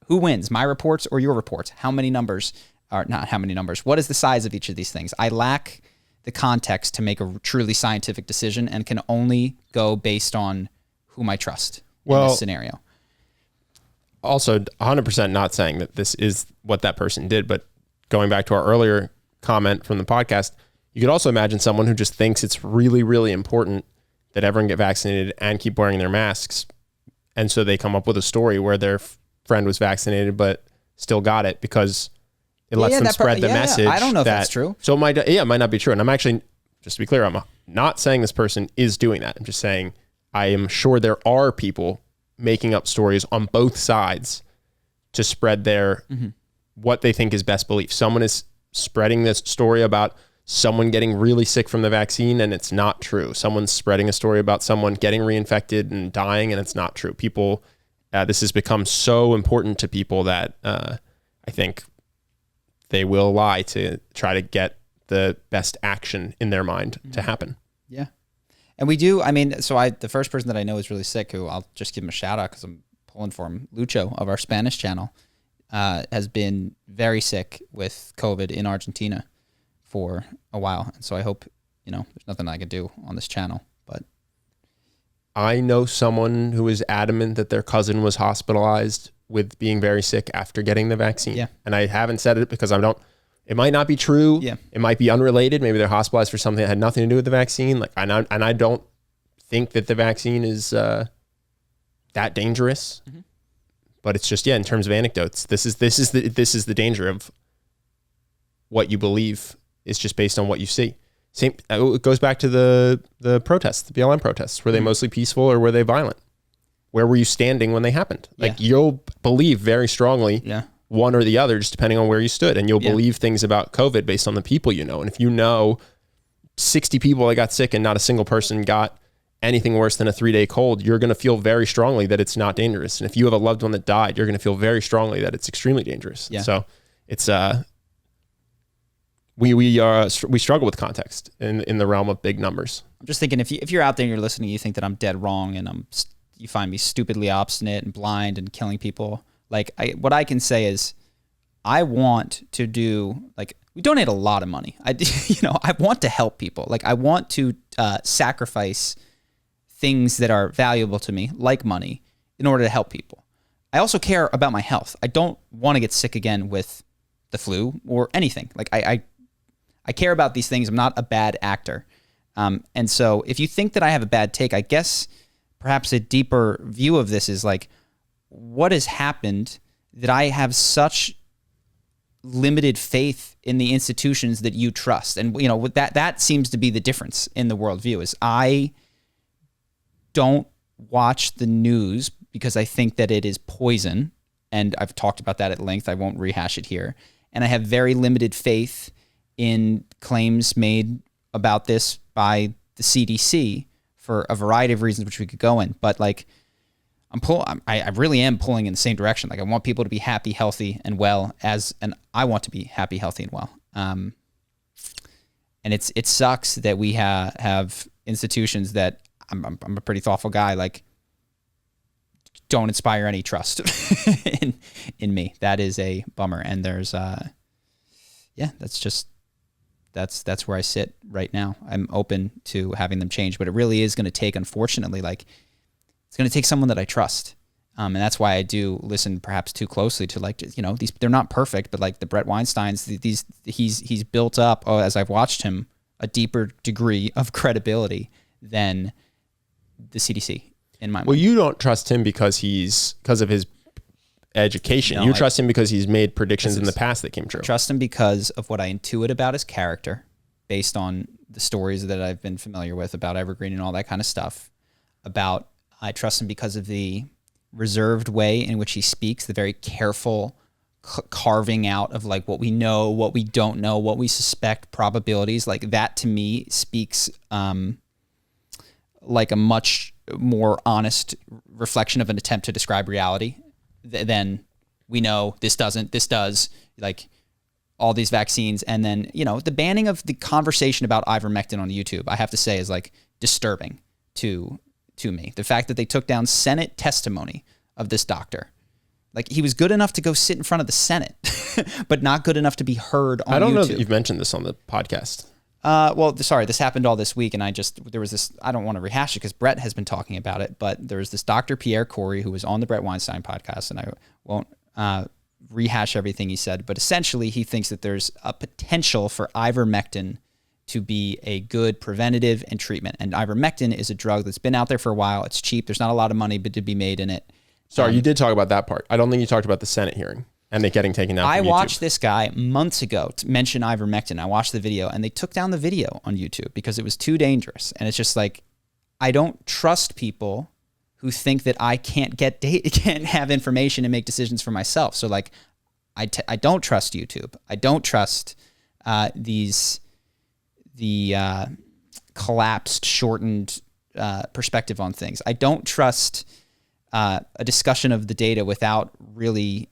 who wins, my reports or your reports? How many numbers, or not how many numbers, what is the size of each of these things? I lack the context to make a truly scientific decision and can only go based on whom I trust in this scenario. Also, 100% not saying that this is what that person did, but going back to our earlier comment from the podcast, you could also imagine someone who just thinks it's really, really important that everyone get vaccinated and keep wearing their masks. And so they come up with a story where their friend was vaccinated but still got it because it lets them spread the message. I don't know if that's true. So it might not be true. And I'm actually, just to be clear, I'm not saying this person is doing that. I'm just saying I am sure there are people making up stories on both sides to spread their what they think is best belief. Someone is spreading this story about someone getting really sick from the vaccine and it's not true. Someone's spreading a story about someone getting reinfected and dying and it's not true. People, this has become so important to people that I think they will lie to try to get the best action in their mind to happen. Yeah. And we do, the first person that I know is really sick, who I'll just give him a shout out because I'm pulling for him, Lucho of our Spanish channel, has been very sick with COVID in Argentina for a while. And so I hope, there's nothing I can do on this channel, but. I know someone who is adamant that their cousin was hospitalized with being very sick after getting the vaccine. Yeah. And I haven't said it because it might not be true. Yeah. It might be unrelated. Maybe they're hospitalized for something that had nothing to do with the vaccine. And I don't think that the vaccine is that dangerous. Mm-hmm. But it's just, in terms of anecdotes, this is the danger of what you believe is just based on what you see. It goes back to the protests, the BLM protests. Were they mostly peaceful or were they violent? Where were you standing when they happened? You'll believe very strongly one or the other, just depending on where you stood. And you'll believe things about COVID based on the people you know. And if you know 60 people that got sick and not a single person got anything worse than a 3-day cold, you're going to feel very strongly that it's not dangerous. And if you have a loved one that died, you're going to feel very strongly that it's extremely dangerous. Yeah. So it's we struggle with context in the realm of big numbers. I'm just thinking, if you're out there and you're listening, you think that I'm dead wrong and you find me stupidly obstinate and blind and killing people. What I can say is, I want to do, we donate a lot of money. I want to help people. I want to sacrifice things that are valuable to me, like money, in order to help people. I also care about my health. I don't want to get sick again with the flu or anything. I care about these things. I'm not a bad actor. And so if you think that I have a bad take, I guess perhaps a deeper view of this is what has happened that I have such limited faith in the institutions that you trust. And, that seems to be the difference in the worldview is I don't watch the news because I think that it is poison. And I've talked about that at length. I won't rehash it here. And I have very limited faith in claims made about this by the CDC for a variety of reasons, which we could go in. But I really am pulling in the same direction. Like I want people to be happy, healthy, and well, and I want to be happy, healthy, and well. And it sucks that we have institutions that I'm a pretty thoughtful guy, like don't inspire any trust in me. That is a bummer. And there's that's where I sit right now. I'm open to having them change, but it really is going to take, unfortunately, like it's going to take someone that I trust. And that's why I do listen perhaps too closely to, like, you know, these, they're not perfect, but like the Brett Weinsteins, he's built up, as I've watched him, a deeper degree of credibility than the CDC in my mind. Well, you don't trust him because of his education. You trust him because he's made predictions in the past that came true. I trust him because of what I intuit about his character based on the stories that I've been familiar with about Evergreen and all that kind of stuff. I trust him because of the reserved way in which he speaks, the very careful carving out of like what we know, what we don't know, what we suspect, probabilities. Like that to me speaks like a much more honest reflection of an attempt to describe reality than we know this does, like all these vaccines. And then, you know, the banning of the conversation about ivermectin on YouTube, I have to say, is like disturbing to me. The fact that they took down Senate testimony of this doctor. Like, he was good enough to go sit in front of the Senate, but not good enough to be heard on YouTube. I don't know that you've mentioned this on the podcast. Well, sorry, this happened all this week, and there was this, I don't want to rehash it because Brett has been talking about it, but there was this Dr. Pierre Corey who was on the Brett Weinstein podcast, and I won't rehash everything he said, but essentially he thinks that there's a potential for ivermectin to be a good preventative and treatment. And ivermectin is a drug that's been out there for a while. It's cheap. There's not a lot of money to be made in it. Sorry, you did talk about that part. I don't think you talked about the Senate hearing and it getting taken down from YouTube. I watched this guy months ago mention ivermectin. I watched the video and they took down the video on YouTube because it was too dangerous. And it's just like, I don't trust people who think that I can't get can't have information and make decisions for myself. So like, I don't trust YouTube. I don't trust the collapsed, shortened perspective on things. I don't trust a discussion of the data without really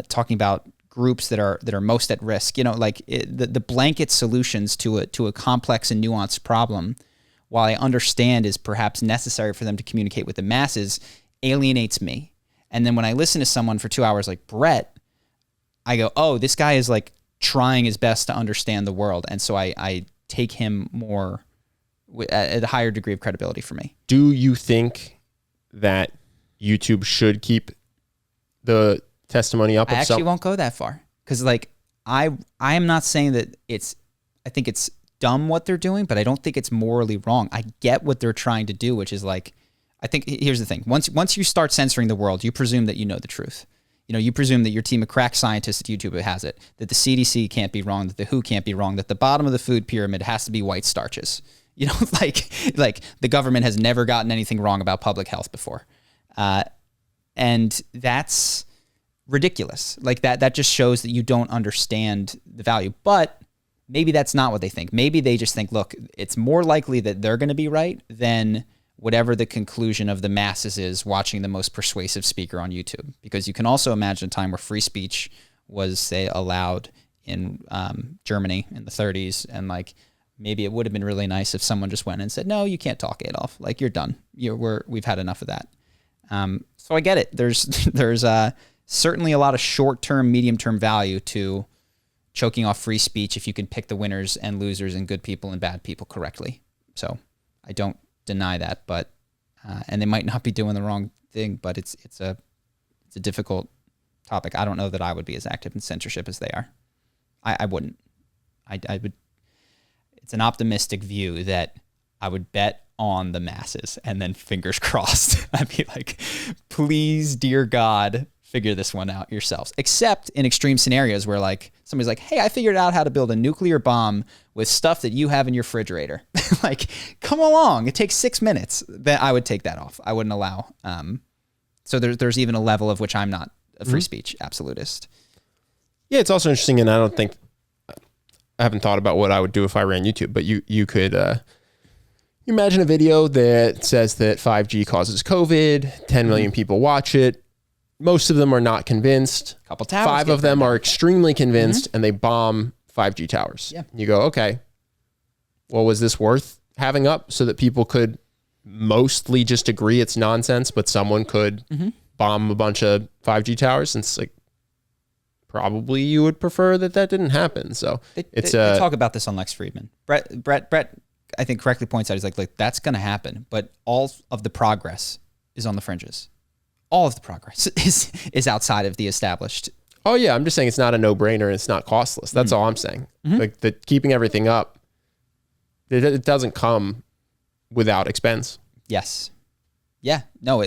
talking about groups that are most at risk. You know, like the blanket solutions to a complex and nuanced problem, while I understand is perhaps necessary for them to communicate with the masses, alienates me. And then when I listen to someone for 2 hours like Brett, I go, oh, this guy is like trying his best to understand the world. And so I take him more at a higher degree of credibility for me. Do you think that YouTube should keep the testimony up? I actually won't go that far because like I am not saying that I think it's dumb what they're doing, but I don't think it's morally wrong. I get what they're trying to do, which is like, I think here's the thing. Once you start censoring the world, you presume that you know the truth. You know, you presume that your team of crack scientists at YouTube has it, that the CDC can't be wrong, that the WHO can't be wrong, that the bottom of the food pyramid has to be white starches. You know, like the government has never gotten anything wrong about public health before. And that's ridiculous. Like that just shows that you don't understand the value. But maybe that's not what they think. Maybe they just think, look, it's more likely that they're going to be right than whatever the conclusion of the masses is watching the most persuasive speaker on YouTube. Because you can also imagine a time where free speech was, say, allowed in Germany in the 30s. And like, maybe it would have been really nice if someone just went and said, no, you can't talk, Adolf. Like, you're done. We've had enough of that. So I get it. There's certainly a lot of short-term, medium-term value to choking off free speech if you can pick the winners and losers and good people and bad people correctly. So I don't deny that, but and they might not be doing the wrong thing, but it's a difficult topic. I don't know that I would be as active in censorship as they are. I wouldn't. I would. It's an optimistic view that I would bet on the masses and then fingers crossed. I'd be like, please, dear God, figure this one out yourselves. Except in extreme scenarios where like somebody's like, hey, I figured out how to build a nuclear bomb with stuff that you have in your refrigerator. Like, come along. It takes 6 minutes. Then I would take that off. I wouldn't allow. So there's even a level of which I'm not a free speech absolutist. Yeah, it's also interesting, and I haven't thought about what I would do if I ran YouTube, but you could You imagine a video that says that 5G causes COVID, 10 million people watch it. Most of them are not convinced. Couple towers. 5 of them are extremely convinced, and they bomb 5G towers. Yeah. You go, okay, well, was this worth having up so that people could mostly just agree it's nonsense, but someone could bomb a bunch of 5G towers? And it's like, probably you would prefer that didn't happen. So they talk about this on Lex Friedman. Brett, I think correctly points out, he's like that's going to happen, but all of the progress is on the fringes. All of the progress is outside of the established. Oh yeah, I'm just saying it's not a no-brainer and it's not costless. That's all I'm saying. Like keeping everything up, it doesn't come without expense. Yes. Yeah. No.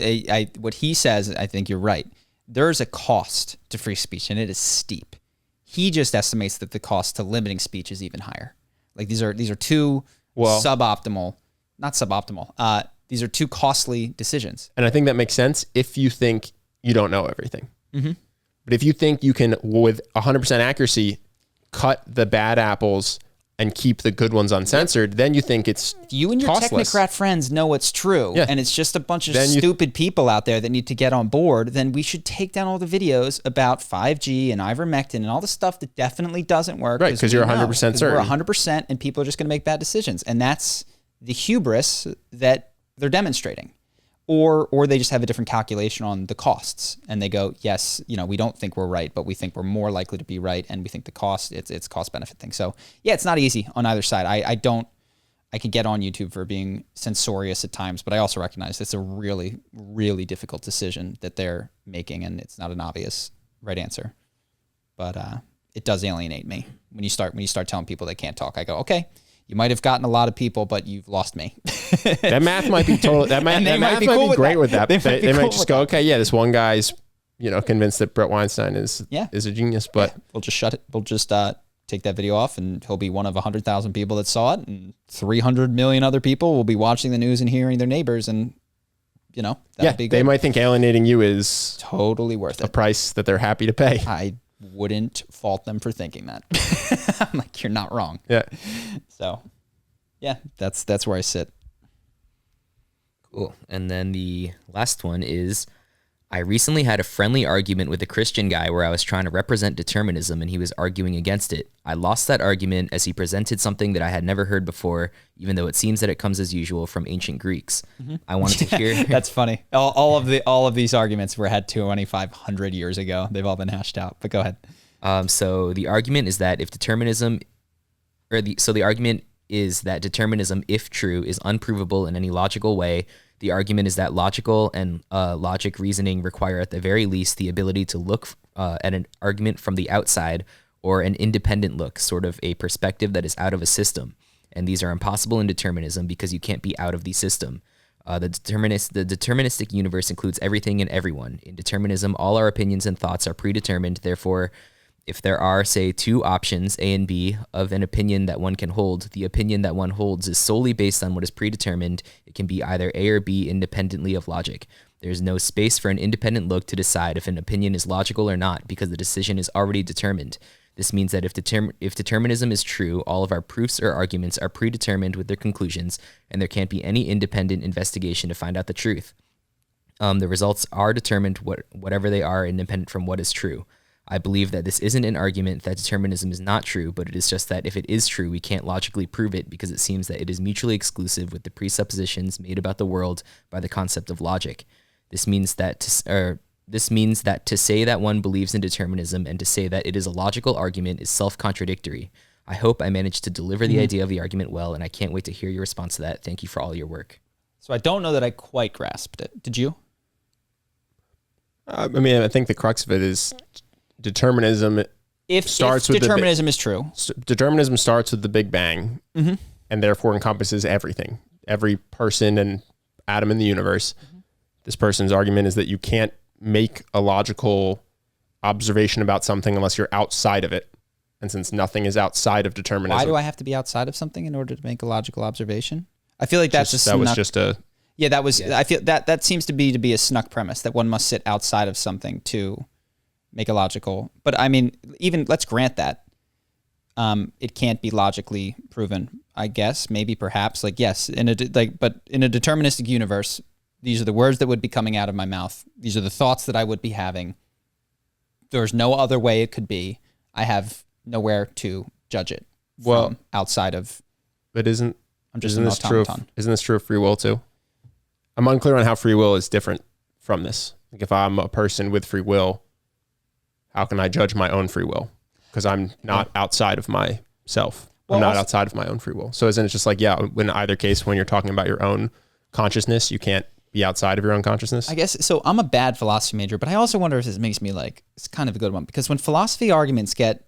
What he says, I think you're right. There's a cost to free speech, and it is steep. He just estimates that the cost to limiting speech is even higher. Like these are two suboptimal, not suboptimal. These are two costly decisions. And I think that makes sense if you think you don't know everything. But if you think you can, with 100% accuracy, cut the bad apples and keep the good ones uncensored, then you think it's you and your costless. technocrat friends know it's true, and it's just a bunch of stupid people out there that need to get on board. Then we should take down all the videos about 5G and ivermectin and all the stuff that definitely doesn't work. Right, because you're 100% certain. We're 100%, and people are just going to make bad decisions, and that's the hubris that they're demonstrating. Or they just have a different calculation on the costs, and they go, yes, we don't think we're right, but we think we're more likely to be right, and we think the cost, it's cost benefit thing. So yeah, it's not easy on either side. I can get on YouTube for being censorious at times, but I also recognize it's a really, really difficult decision that they're making, and it's not an obvious right answer. But it does alienate me when you start telling people they can't talk. I go, okay. You might have gotten a lot of people, but you've lost me. That math might be total. That math might be great with that. They might just go, okay, yeah, this one guy's, convinced that Brett Weinstein is a genius, but we'll just shut it. We'll just take that video off, and he'll be one of 100,000 people that saw it, and 300 million other people will be watching the news and hearing their neighbors, and that'll be good. They might think alienating you is totally worth it. A price that they're happy to pay. I wouldn't fault them for thinking that. I'm like, you're not wrong. Yeah. So, yeah, that's where I sit. Cool. And then the last one is, I recently had a friendly argument with a Christian guy where I was trying to represent determinism and he was arguing against it. I lost that argument as he presented something that I had never heard before, even though it seems that it comes as usual from ancient Greeks. I wanted to hear. That's funny. All of these arguments were had 2,500 years ago. They've all been hashed out. But go ahead. So the argument is that the argument is that determinism, if true, is unprovable in any logical way. The argument is that logical and logic reasoning require at the very least the ability to look at an argument from the outside, or an independent look, sort of a perspective that is out of a system. And these are impossible in determinism because you can't be out of the system. The deterministic universe includes everything and everyone. In determinism, all our opinions and thoughts are predetermined. Therefore, if there are, say, two options, A and B, of an opinion that one can hold, the opinion that one holds is solely based on what is predetermined. It can be either A or B independently of logic. There is no space for an independent look to decide if an opinion is logical or not, because the decision is already determined. This means that if determinism is true, all of our proofs or arguments are predetermined with their conclusions, and there can't be any independent investigation to find out the truth. The results are determined, whatever they are, independent from what is true. I believe that this isn't an argument that determinism is not true, but it is just that if it is true, we can't logically prove it because it seems that it is mutually exclusive with the presuppositions made about the world by the concept of logic. This means that to say that one believes in determinism and to say that it is a logical argument is self-contradictory. I hope I managed to deliver the idea of the argument well, and I can't wait to hear your response to that. Thank you for all your work. So I don't know that I quite grasped it. Did you? I think the crux of it is determinism. If determinism is true, determinism starts with the Big Bang, and therefore encompasses everything, every person and atom in the universe. This person's argument is that you can't make a logical observation about something unless you're outside of it. And since nothing is outside of determinism. Why do I have to be outside of something in order to make a logical observation? I feel like that's I feel that seems to be a snuck premise that one must sit outside of something to make a logical. But I mean, even let's grant that. it can't be logically proven. I guess, maybe, perhaps, like, yes, but in a deterministic universe, these are the words that would be coming out of my mouth. These are the thoughts that I would be having. There's no other way it could be. I have nowhere to judge it from outside of. But isn't this true? Isn't this true of free will too? I'm unclear on how free will is different from this. Like, if I'm a person with free will, how can I judge my own free will? Because I'm not outside of myself. I'm not outside of my own free will. So isn't it just like, in either case, when you're talking about your own consciousness, you can't be outside of your own consciousness? I guess so. I'm a bad philosophy major, but I also wonder if this makes me like, it's kind of a good one, because when philosophy arguments get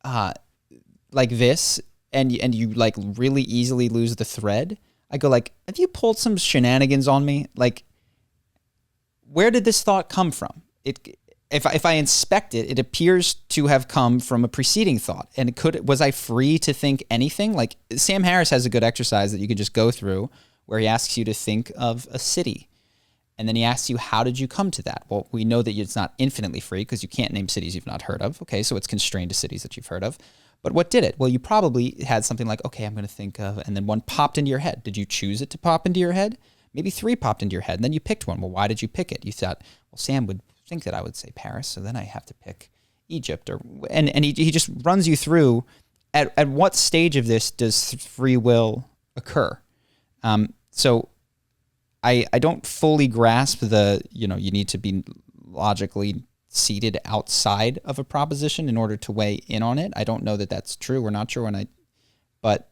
like this, and you like really easily lose the thread, I go like, have you pulled some shenanigans on me? Like, where did this thought come from? If I inspect it, it appears to have come from a preceding thought. And was I free to think anything? Like, Sam Harris has a good exercise that you can just go through where he asks you to think of a city. And then he asks you, how did you come to that? Well, we know that it's not infinitely free because you can't name cities you've not heard of. Okay, so it's constrained to cities that you've heard of. But what did it? Well, you probably had something like, okay, I'm going to think of, and then one popped into your head. Did you choose it to pop into your head? Maybe three popped into your head, and then you picked one. Well, why did you pick it? You thought, well, Sam would think that I would say Paris, so then I have to pick Egypt. And he just runs you through at what stage of this does free will occur. So I don't fully grasp you need to be logically seated outside of a proposition in order to weigh in on it. I don't know that that's true or not true, but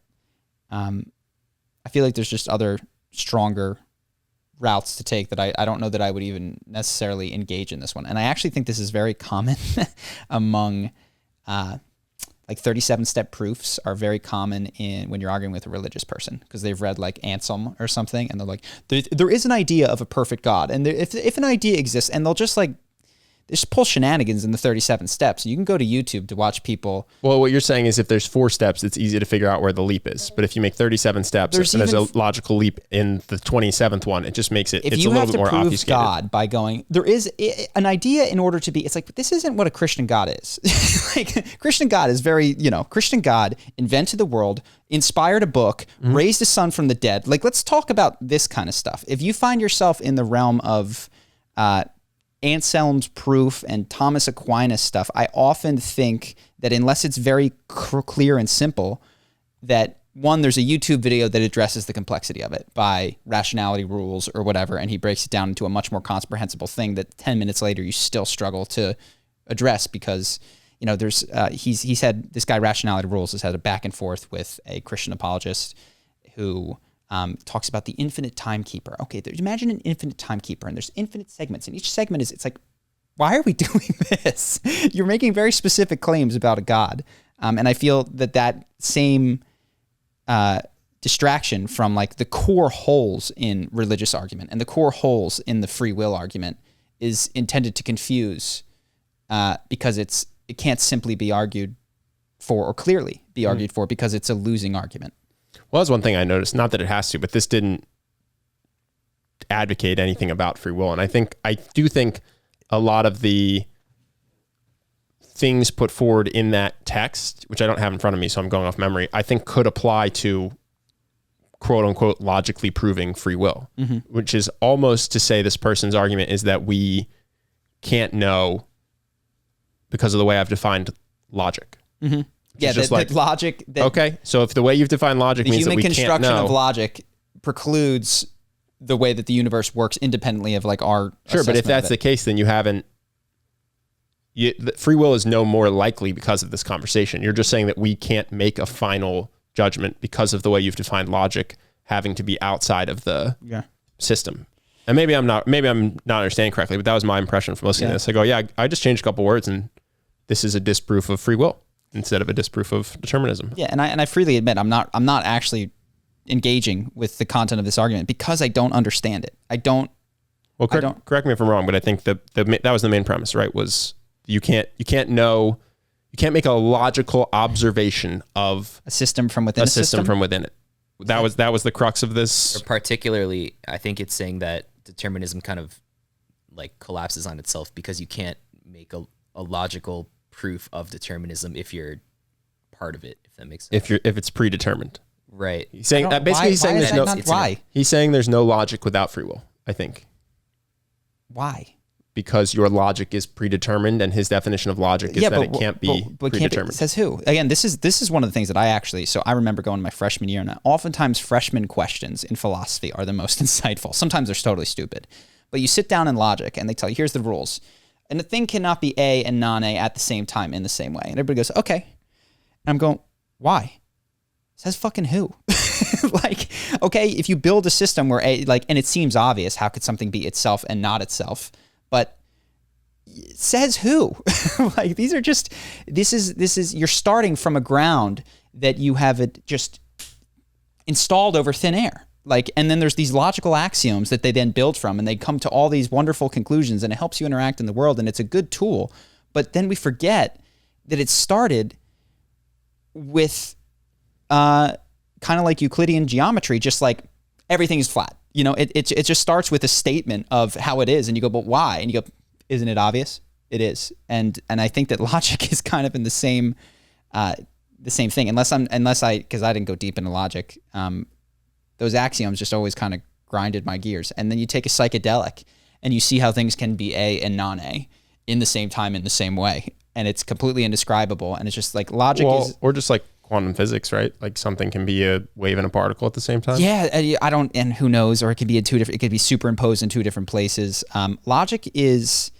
I feel like there's just other stronger routes to take that I don't know that I would even necessarily engage in this one. And I actually think this is very common among like 37-step proofs are very common when you're arguing with a religious person, because they've read like Anselm or something, and they're like, there is an idea of a perfect God, and if an idea exists, and they'll just pull shenanigans in the 37 steps. You can go to YouTube to watch people. Well, what you're saying is if there's 4 steps, it's easy to figure out where the leap is. But if you make 37 steps and there's a logical leap in the 27th one, it just makes it's a little bit more obfuscated. If you have to prove God by going, there is an idea in order to be, it's like, this isn't what a Christian God is. Like, Christian God is very, Christian God invented the world, inspired a book, raised a son from the dead. Like, let's talk about this kind of stuff. If you find yourself in the realm of, Anselm's proof and Thomas Aquinas stuff, I often think that unless it's very clear and simple, that one, there's a YouTube video that addresses the complexity of it by rationality rules or whatever, and he breaks it down into a much more comprehensible thing that 10 minutes later you still struggle to address because, there's he's had, this guy Rationality Rules has had a back and forth with a Christian apologist who talks about the infinite timekeeper. Okay, imagine an infinite timekeeper, and there's infinite segments, and each segment it's like, why are we doing this? You're making very specific claims about a God. And I feel that same distraction from like the core holes in religious argument and the core holes in the free will argument is intended to confuse because it can't simply be argued for or clearly be argued for because it's a losing argument. Well, that's one thing I noticed. Not that it has to, but this didn't advocate anything about free will. And I do think a lot of the things put forward in that text, which I don't have in front of me, so I'm going off memory, I think could apply to quote unquote logically proving free will, which is almost to say this person's argument is that we can't know because of the way I've defined logic. Yeah, that logic. Okay, so if the way you've defined logic means that we can't know. The human construction of logic precludes the way that the universe works independently of like our Sure, but if that's the case, then you haven't... free will is no more likely because of this conversation. You're just saying that we can't make a final judgment because of the way you've defined logic having to be outside of the system. And maybe I'm not understanding correctly, but that was my impression from listening to this. I go, I just changed a couple words and this is a disproof of free will instead of a disproof of determinism. Yeah, and I freely admit I'm not actually engaging with the content of this argument because I don't understand it. Well, correct me if I'm wrong, but I think that was the main premise, right? Was you can't make a logical observation of a system from within a system from within it. That was the crux of this. Or particularly, I think it's saying that determinism kind of like collapses on itself because you can't make a logical proof of determinism if you're part of it, if that makes sense. If it's predetermined. Right. He's saying basically he's saying there's no why? He's saying there's no logic without free will, I think. Why? Because your logic is predetermined, and his definition of logic is that it can't be predetermined. Says who? Again, this is one of the things that I remember going my freshman year, and oftentimes freshman questions in philosophy are the most insightful. Sometimes they're totally stupid. But you sit down in logic, and they tell you, here's the rules. And the thing cannot be A and non-A at the same time in the same way. And everybody goes, okay. And I'm going, why? Says fucking who? Like, okay, if you build a system where and it seems obvious, how could something be itself and not itself? But says who? Like, these are just, this is, you're starting from a ground that you have it just installed over thin air. Like, and then there's these logical axioms that they then build from, and they come to all these wonderful conclusions, and it helps you interact in the world, and it's a good tool. But then we forget that it started with kind of like Euclidean geometry, just like everything is flat. You know, it just starts with a statement of how it is, and you go, but why? And you go, isn't it obvious? It is. And I think that logic is kind of in the same thing, because I didn't go deep into logic. Those axioms just always kind of grinded my gears. And then you take a psychedelic and you see how things can be A and non-A in the same time, in the same way. And it's completely indescribable. And it's just like logic is... Or just like quantum physics, right? Like something can be a wave and a particle at the same time. Yeah, and who knows, or it could be it could be superimposed in two different places. Logic is,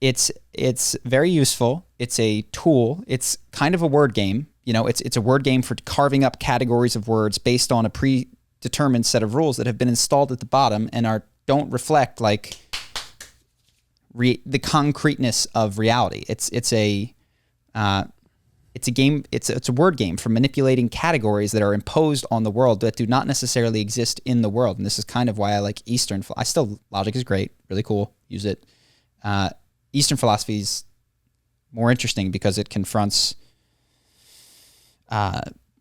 it's very useful. It's a tool. It's kind of a word game. You know, it's a word game for carving up categories of words based on a predetermined set of rules that have been installed at the bottom and don't reflect like the concreteness of reality. It's a game. It's a word game for manipulating categories that are imposed on the world that do not necessarily exist in the world. And this is kind of why I like Eastern. Logic is great, really cool. Use it. Eastern philosophy is more interesting because it confronts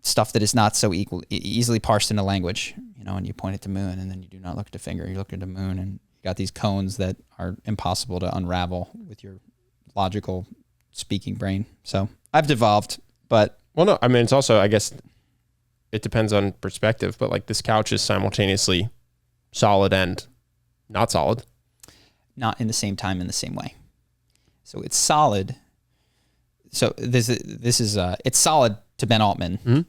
stuff that is not so easily parsed into language. You know, and you point at the moon, and then you do not look at the finger. You look at the moon, and you got these cones that are impossible to unravel with your logical speaking brain. So I've devolved, but... Well, no, I mean, it's also, I guess, it depends on perspective, but like this couch is simultaneously solid and not solid. Not in the same time, in the same way. So it's solid. So this is it's solid to Ben Altman, mm-hmm.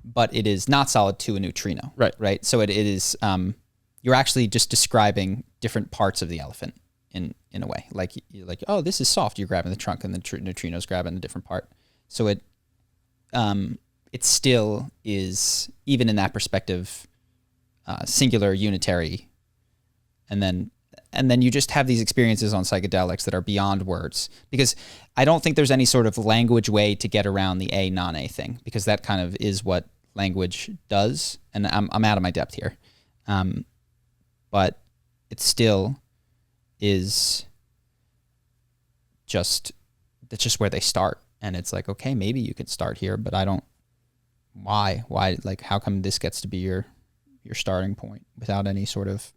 but it is not solid to a neutrino. Right. So it is, you're actually just describing different parts of the elephant in a way. Like, oh, this is soft. You're grabbing the trunk, and the neutrino's grabbing a different part. So it still is, even in that perspective, singular, unitary, and then you just have these experiences on psychedelics that are beyond words, because I don't think there's any sort of language way to get around the A non-A thing, because that kind of is what language does. And I'm out of my depth here. But it still is that's just where they start. And it's like, okay, maybe you could start here, but why, like, how come this gets to be your starting point without any sort of...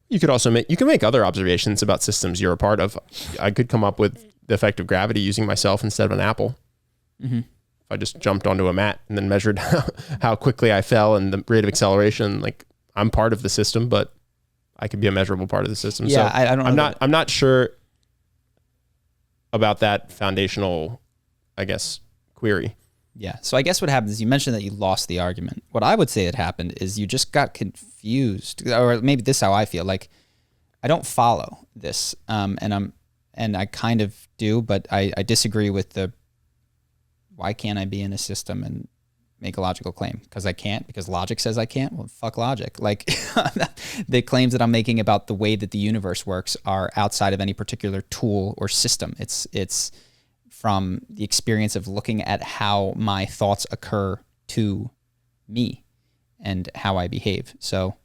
You can make other observations about systems you're a part of. I could come up with the effect of gravity using myself instead of an apple. Mm-hmm. If I just jumped onto a mat and then measured how quickly I fell and the rate of acceleration, like, I'm part of the system, but I could be a measurable part of the system. Yeah, so I'm not sure about that foundational, I guess, query. Yeah. So I guess what happens is, you mentioned that you lost the argument. What I would say had happened is you just got confused, or maybe this is how I feel. Like, I don't follow this, and I kind of do, but I disagree with why can't I be in a system and make a logical claim? Because I can't, because logic says I can't. Well, fuck logic. Like, the claims that I'm making about the way that the universe works are outside of any particular tool or system. It's from the experience of looking at how my thoughts occur to me and how I behave. So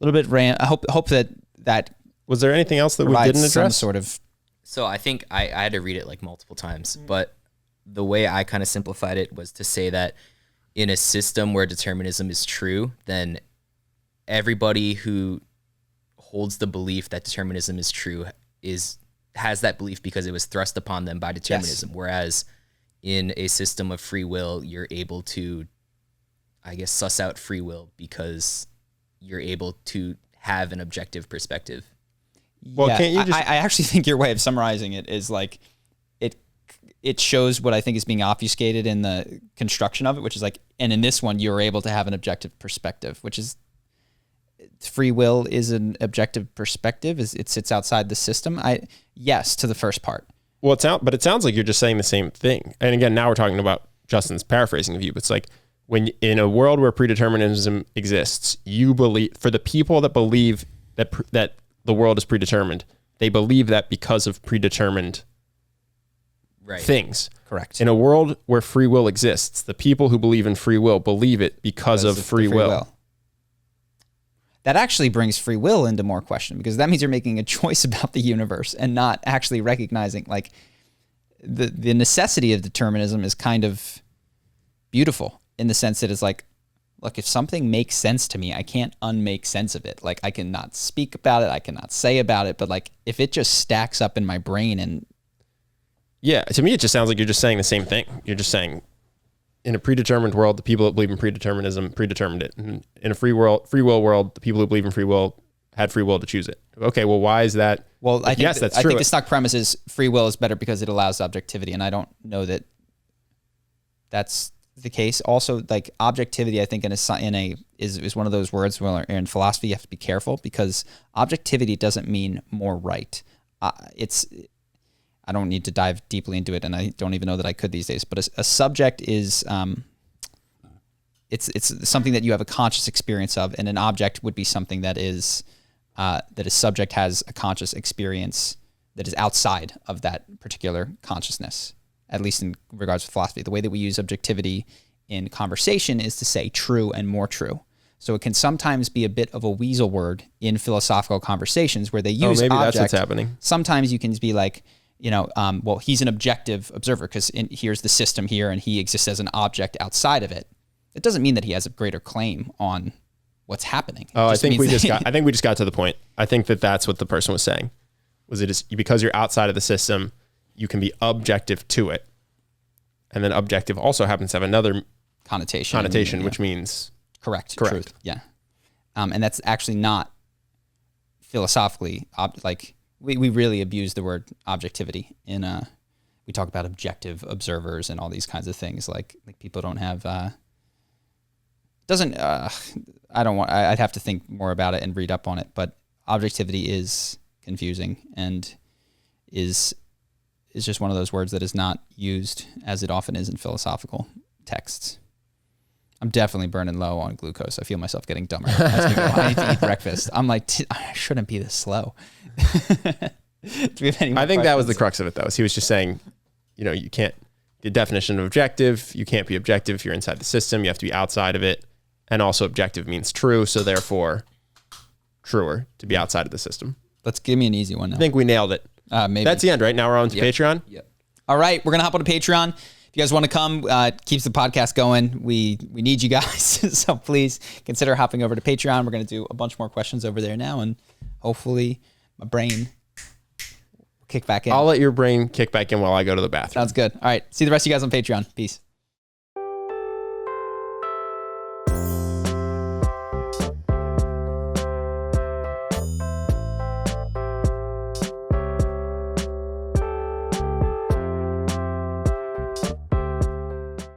a little bit I hope that was there anything else that we didn't address? Some sort of... So I think I had to read it like multiple times, but the way I kind of simplified it was to say that in a system where determinism is true, then everybody who holds the belief that determinism is true has that belief because it was thrust upon them by determinism. Yes. Whereas in a system of free will, you're able to, I guess, suss out free will because you're able to have an objective perspective. Well, can't you just... I actually think your way of summarizing it is like it shows what I think is being obfuscated in the construction of it, which is like, and in this one, you're able to have an objective perspective, which is free will is an objective perspective. It sits outside the system. Yes, to the first part. Well, but it sounds like you're just saying the same thing. And again, now we're talking about Justin's paraphrasing of you, but it's like when in a world where predeterminism exists, you believe, for the people that believe that the world is predetermined, they believe that because of predetermined things. Correct. In a world where free will exists, the people who believe in free will believe it because of free will. That actually brings free will into more question, because that means you're making a choice about the universe and not actually recognizing, like, the necessity of determinism is kind of beautiful in the sense that it's like, look, if something makes sense to me, I can't unmake sense of it. Like, I cannot speak about it, I cannot say about it, but like if it just stacks up in my brain and... Yeah, to me it just sounds like you're just saying the same thing. You're just saying, in a predetermined world, the people that believe in predeterminism predetermined it. And in a free will world, the people who believe in free will had free will to choose it. Okay, well, why is that? Well, I think yes, that's true. I think the stock premise is free will is better because it allows objectivity, and I don't know that that's the case. Also, like, objectivity, I think is one of those words where in philosophy you have to be careful, because objectivity doesn't mean more right. I don't need to dive deeply into it, and I don't even know that I could these days. But a subject is it's something that you have a conscious experience of, and an object would be something that is that a subject has a conscious experience that is outside of that particular consciousness. At least in regards to philosophy, the way that we use objectivity in conversation is to say true and more true. So it can sometimes be a bit of a weasel word in philosophical conversations where they use maybe object. That's what's happening. Sometimes you can be like, well, he's an objective observer because here's the system here and he exists as an object outside of it. It doesn't mean that he has a greater claim on what's happening. I think we just got to the point. I think that's what the person was saying. Was it is because you're outside of the system, you can be objective to it. And then objective also happens to have another connotation, yeah. Which means correct. Truth. Yeah. And that's actually not philosophically we really abuse the word objectivity in we talk about objective observers and all these kinds of things. Like people don't have I'd have to think more about it and read up on it, but objectivity is confusing and is just one of those words that is not used as it often is in philosophical texts. I'm definitely burning low on glucose. I feel myself getting dumber as we go. I need to eat breakfast. I'm like, I shouldn't be this slow. Do we have any more I think questions? that was the crux of it, though. He was just saying, you can't, the definition of objective, you can't be objective if you're inside the system. You have to be outside of it. And also objective means true. So therefore, truer to be outside of the system. Let's give me an easy one now. I think we nailed it. Maybe. That's the end, right? Now we're on to Patreon. Yep. All right, we're gonna hop on to Patreon. If you guys want to come, keeps the podcast going. We need you guys, so please consider hopping over to Patreon. We're gonna do a bunch more questions over there now, and hopefully my brain will kick back in. I'll let your brain kick back in while I go to the bathroom. Sounds good. All right, see the rest of you guys on Patreon. Peace.